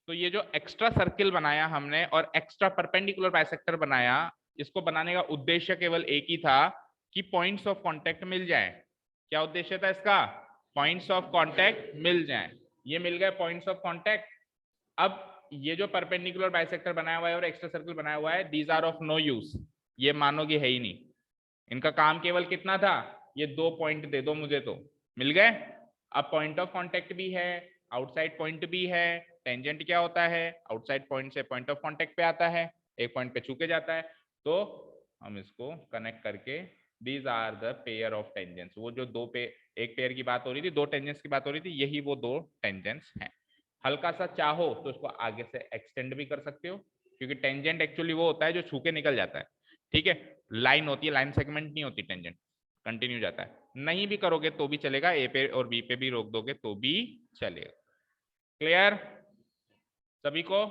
तो ये जो एक्स्ट्रा सर्किल बनाया हमने और एक्स्ट्रा परपेंडिकुलर बाइसेक्टर बनाया, इसको बनाने का उद्देश्य केवल एक ही था कि पॉइंट्स ऑफ कांटेक्ट मिल जाए। क्या उद्देश्य था इसका? पॉइंट्स ऑफ कांटेक्ट मिल जाए। ये मिल गए पॉइंट्स ऑफ कांटेक्ट। अब ये जो परपेंडिकुलर बाइसेक्टर बनाया हुआ है और एक्स्ट्रा सर्किल बनाया हुआ है, these are of no use, ये मानोगे है ही नहीं। इनका काम केवल कितना था? ये दो पॉइंट दे दो मुझे तो मिल गए। अब पॉइंट ऑफ कांटेक्ट भी है, आउटसाइड पॉइंट भी है। टेंजेंट क्या होता है? आउटसाइड पॉइंट से पॉइंट ऑफ कांटेक्ट पे आता है, एक पॉइंट पे छू के जाता है। तो हम इसको कनेक्ट करके these are the pair of tangents, वो जो दो पे एक पेयर की बात हो रही थी, दो टेंजेंट्स की बात हो रही थी, यही वो दो टेंजेंट्स हैं। हल्का सा चाहो तो इसको आगे से एक्सटेंड भी कर सकते हो, क्योंकि टेंजेंट एक्चुअली वो होता है जो छू के निकल जाता है। ठीक है, लाइन होती है, लाइन सेगमेंट नहीं होती, टेंजेंट कंटिन्यू जाता है। नहीं भी करोगे तो भी चलेगा, ए पे और बी पे भी रोक दोगे तो भी चलेगा। क्लियर? सभी को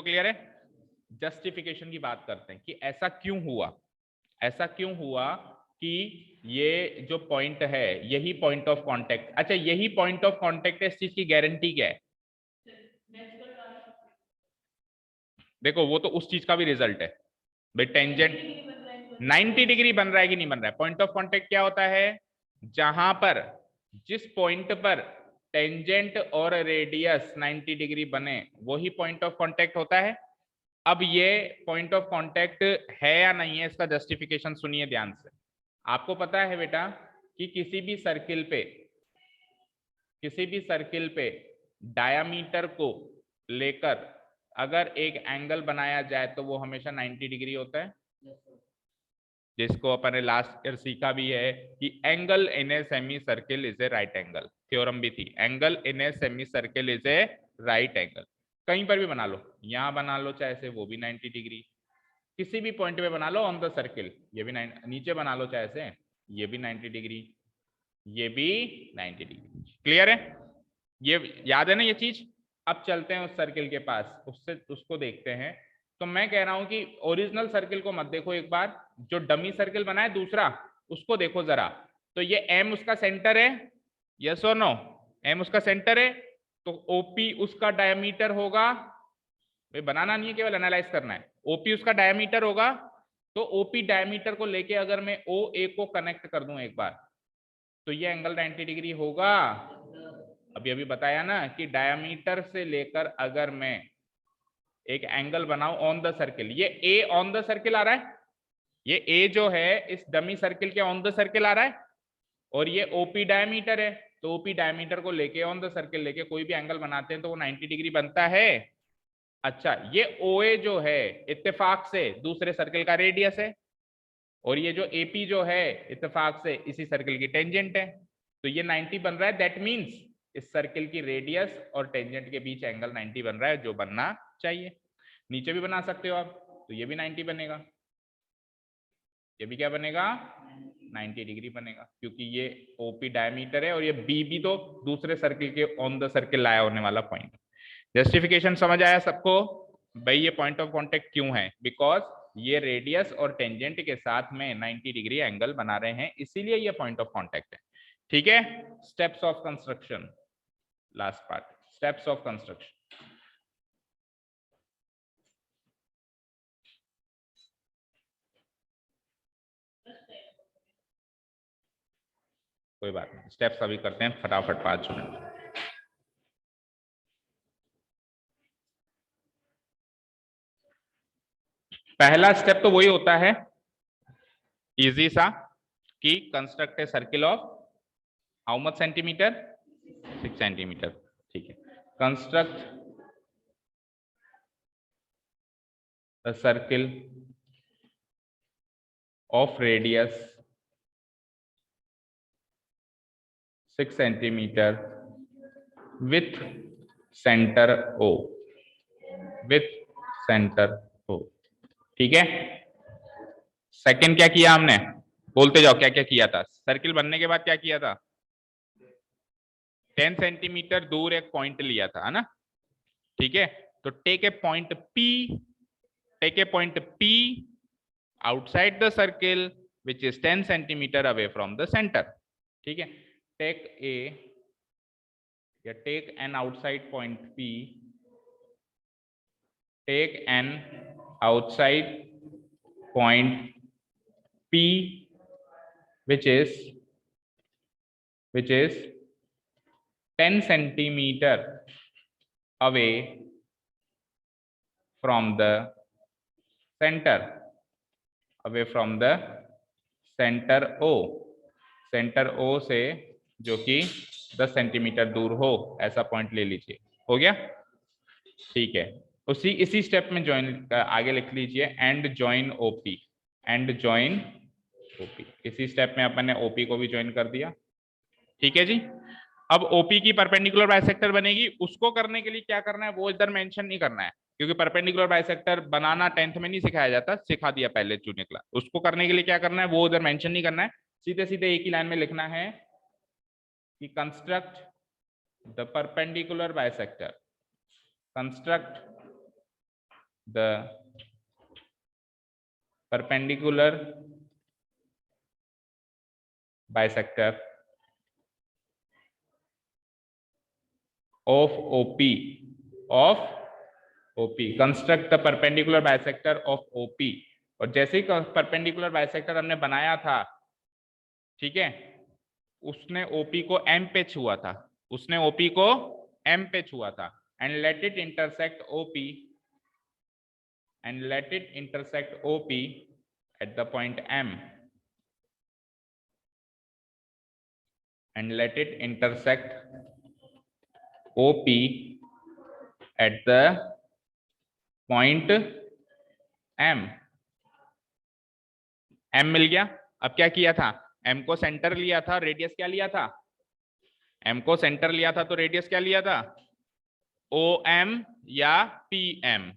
क्लियर है? जस्टिफिकेशन की बात करते हैं कि ऐसा क्यों हुआ, ऐसा क्यों हुआ कि ये जो पॉइंट है यही पॉइंट ऑफ कांटेक्ट। अच्छा, यही पॉइंट ऑफ कांटेक्ट है, इस चीज की गारंटी क्या है? देखो वो तो उस चीज का भी रिजल्ट है भाई। टेंजेंट 90 डिग्री बन रहा है कि नहीं बन रहा है? पॉइंट ऑफ कांटेक्ट क्या होता है? जहां पर जिस पॉइंट पर टेंजेंट और रेडियस 90 डिग्री बने वही पॉइंट ऑफ कांटेक्ट होता है। अब ये पॉइंट ऑफ कांटेक्ट है या नहीं है, इसका जस्टिफिकेशन सुनिए ध्यान से। आपको पता है बेटा कि किसी भी सर्किल पे डायामीटर को लेकर अगर एक एंगल बनाया जाए तो वो हमेशा 90 डिग्री होता है, जिसको अपन ने लास्ट ईयर सीखा भी है कि angle in a semi circle is a right angle. Theorem भी थी, angle in a semi circle is a right angle. कहीं पर भी बना लो, यहां बना लो चाहे से, वो भी 90 डिग्री। किसी भी पॉइंट पे बना लो ऑन द सर्किल, ये भी नीचे बना लो चाहे से, ये भी 90 डिग्री, ये भी 90 डिग्री। क्लियर है, ये याद है ना ये चीज। अब चलते हैं उस सर्किल के पास, उसको देखते हैं। तो मैं कह रहा हूं कि ओरिजिनल सर्किल को मत देखो, एक बार जो डमी सर्किल बना है दूसरा उसको देखो जरा। तो ये एम उसका सेंटर है, यस और नो? एम उसका सेंटर है, तो ओपी उसका डायमीटर होगा। भाई बनाना नहीं है, केवल एनालाइज करना है। ओपी उसका डायमीटर होगा, तो ओपी डायमीटर को लेके अगर मैं ओ ए को कनेक्ट कर दूं एक बार, तो ये एंगल 90 डिग्री होगा। अभी अभी बताया ना कि डायमीटर से लेकर अगर मैं एक एंगल बनाऊं ऑन द सर्किल, ये ए ऑन द सर्किल आ रहा है, ये ए जो है इस डमी सर्किल के ऑन द सर्किल आ रहा है, और ये ओपी डायमीटर है, तो ओपी डायमीटर को लेके ऑन द सर्किल लेके कोई भी एंगल बनाते हैं तो वो 90 डिग्री बनता है। अच्छा, ये OA जो है इत्तेफाक से दूसरे सर्किल का रेडियस है, और ये जो AP जो है इत्तेफाक से इसी सर्किल की टेंजेंट है, तो ये 90 बन रहा है। दैट मींस इस सर्किल की रेडियस और टेंजेंट के बीच एंगल 90 बन रहा है, जो बनना चाहिए। नीचे भी बना सकते हो आप, तो ये भी 90 बनेगा, ये भी क्या बनेगा, 90 डिग्री बनेगा, क्योंकि ये OP डायमीटर है और ये B भी तो दूसरे सर्किल के ऑन द सर्किल लाया होने वाला पॉइंट। जस्टिफिकेशन समझ आया सबको? भाई ये पॉइंट ऑफ कांटेक्ट क्यों है, बिकॉज ये रेडियस और टेंजेंट के साथ में 90 डिग्री एंगल बना रहे हैं, इसीलिए ये पॉइंट ऑफ कांटेक्ट है। ठीक है, steps of construction, last part, steps of construction. कोई बात नहीं, स्टेप्स अभी करते हैं फटाफट 5 मिनट। पहला स्टेप तो वही होता है इजी सा, कि construct A circle of how much centimetre, 6 centimetre. ठीक है, construct a circle of radius 6 centimeter with center O, with center O। ठीक है, सेकंड क्या किया हमने, बोलते जाओ क्या क्या किया था। सर्किल बनने के बाद क्या किया था, 10 सेंटीमीटर दूर एक पॉइंट लिया था, है ना? ठीक है, तो take a point P outside the circle which is 10 centimeter away from the center। ठीक है, take an outside point P, take an outside point P which is 10 centimeter away from the center, away from the center O, center O से जो कि 10 centimetre दूर हो, ऐसा point ले लीजिए। हो गया? ठीक है, इसी स्टेप में ज्वाइन आगे लिख लीजिए, and join OP, and join OP। इसी स्टेप में अपन ने OP को भी ज्वाइन कर दिया। ठीक है जी, अब OP की परपेंडिकुलर बाइसेक्टर बनेगी, उसको करने के लिए क्या करना है वो इधर मेंशन नहीं करना है, क्योंकि परपेंडिकुलर बाइसेक्टर बनाना 10th में नहीं सिखाया जाता, सिखा दिया पहले जूनियर क्लास। उसको करने के लिए क्या करना है वो उधर मेंशन नहीं करना है, सीधे सीधे एक ही लाइन में लिखना है कि construct the perpendicular bisector, construct the perpendicular bisector of OP, construct the perpendicular bisector of OP। और जैसे ही परपेंडिकुलर बाइसेक्टर हमने बनाया था, ठीक है, उसने OP को M पे छुआ था, उसने OP को M पे छुआ था, and let it intersect OP, and let it intersect OP at the point M, and let it intersect OP at the point M। M मिल गया। अब क्या किया था, M को सेंटर लिया था, रेडियस क्या लिया था, M को सेंटर लिया था तो रेडियस क्या लिया था, OM या PM।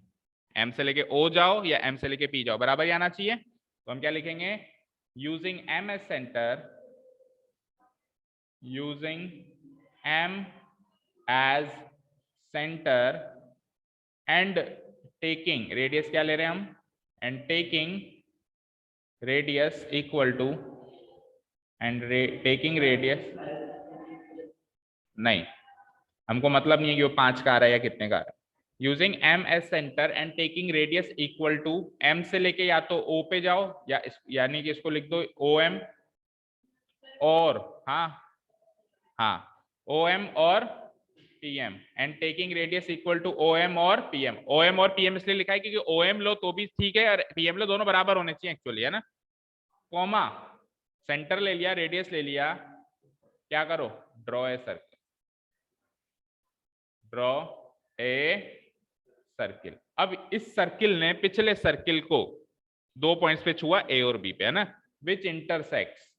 एम से लेके ओ जाओ या एम से लेके पी जाओ, बराबर ही आना चाहिए। तो हम क्या लिखेंगे, using M as centre, using M as centre and taking radius, क्या ले रहे हैं हम, and taking radius equal to, and taking radius, नहीं हमको मतलब नहीं है कि वो 5 का आ रहा है या कितने का आ रहा है। Using M as centre and taking radius equal to, M से लेके या तो ओ पे जाओ या यानी कि इसको लिख दो ओ एम और हाँ ओ एम और P M, and taking radius equal to O M और पी एम। ओ एम और पी एम इसलिए लिखा है क्योंकि ओ एम लो तो भी ठीक है और पी एम लो, दोनों बराबर होने चाहिए एक्चुअली, है ना। कॉमा, सेंटर ले लिया, रेडियस ले लिया, क्या करो, draw a circle, draw a circle. अब इस सर्किल ने पिछले सर्किल को 2 पॉइंट्स पे छुआ, ए और बी पे, है ना। Which intersects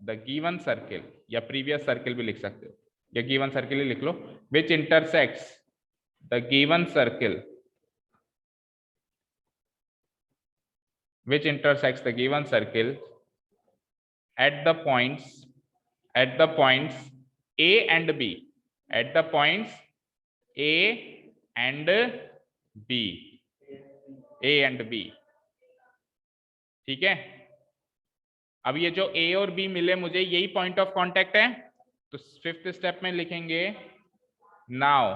the given circle, या प्रीवियस सर्किल भी लिख सकते हो, या गिवन सर्किल ही लिख लो। Which intersects the given circle, which intersects the given circle at the points A and B, at the points A and B, A and B, ठीक है। अब ये जो A और B मिले मुझे, यही पॉइंट ऑफ कांटेक्ट है, तो 5th स्टेप में लिखेंगे now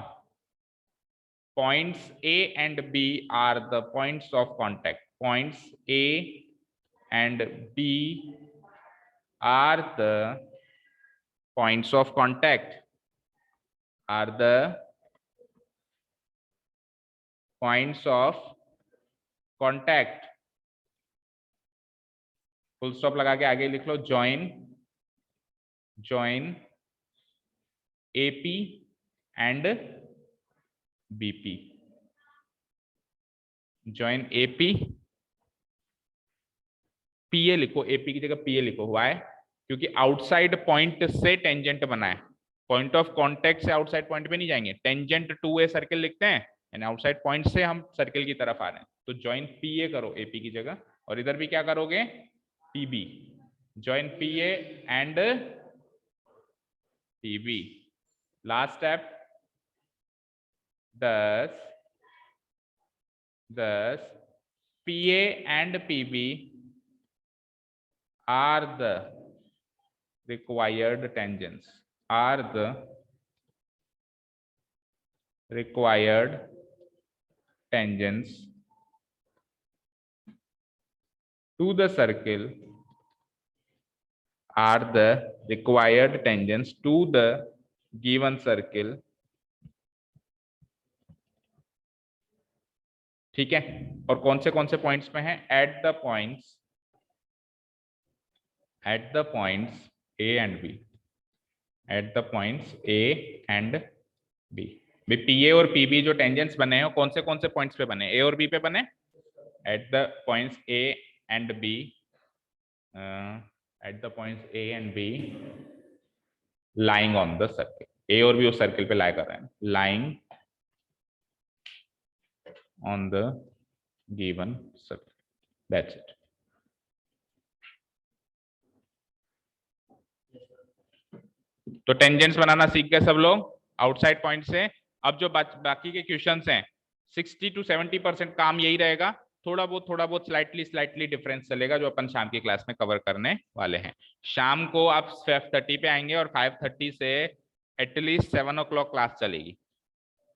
points A and B are the points of contact, points A and B are the points of contact, are the points of contact, full stop लगा के आगे लिख लो join AP and BP, join AP, PA लिखो, AP की जगह PA लिखो, Y, क्योंकि outside point से टेंजेंट बना है, पॉइंट ऑफ कांटेक्ट से आउटसाइड पॉइंट पे नहीं जाएंगे, टेंजेंट टू ए सर्किल लिखते हैं, यानी आउटसाइड पॉइंट से हम सर्किल की तरफ आ रहे हैं, तो ज्वाइन PA करो AP की जगह, और इधर भी क्या करोगे, PB, join PA and PB। Last step, thus PA and PB are the required tangents, are the required tangents to the circle, are the required tangents to the given circle, ठीक है। और कौन से पॉइंट्स पे हैं, at the points A and B, at the points A and B। भी PA और PB जो टेंजेंट्स बने हैं कौन से पॉइंट्स पे बने, A और B पे बने, at the points A and B, at the points A and B lying on the circle, A और B उस सर्किल पे लाई कर रहे हैं, lying on the given circle, that's it। तो टेंजेंट्स बनाना सीख गए सब लोग आउटसाइड पॉइंट से। अब जो बाकी के क्वेश्चंस हैं 60 to 70% काम यही रहेगा, थोड़ा बहुत स्लाइटली डिफरेंस चलेगा, जो अपन शाम की क्लास में कवर करने वाले हैं। शाम को आप 5:30 पे आएंगे और 5:30 से एटलीस्ट 7 o'clock क्लास चलेगी,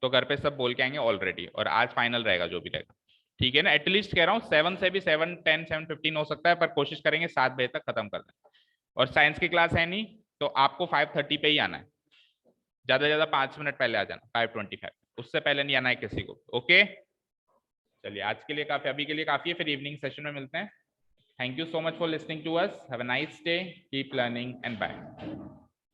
तो घर पे सब बोल के आएंगे ऑलरेडी, और आज फाइनल रहेगा जो भी रहेगा, ठीक है ना। एटलीस्ट कह रहा हूँ 7 से भी 7:10 7:15 हो सकता है, पर कोशिश करेंगे 7 बजे तक खत्म कर दें। और साइंस की क्लास है नहीं, तो आपको 5:30 पे ही आना है, ज्यादा से ज्यादा 5 मिनट पहले आ जाना, 5:25, उससे पहले नहीं आना है किसी को, ओके। चलिए आज के लिए काफी, अभी के लिए काफी है, फिर इवनिंग सेशन में मिलते हैं। Thank you so much for listening to us, have a nice day, keep learning and bye.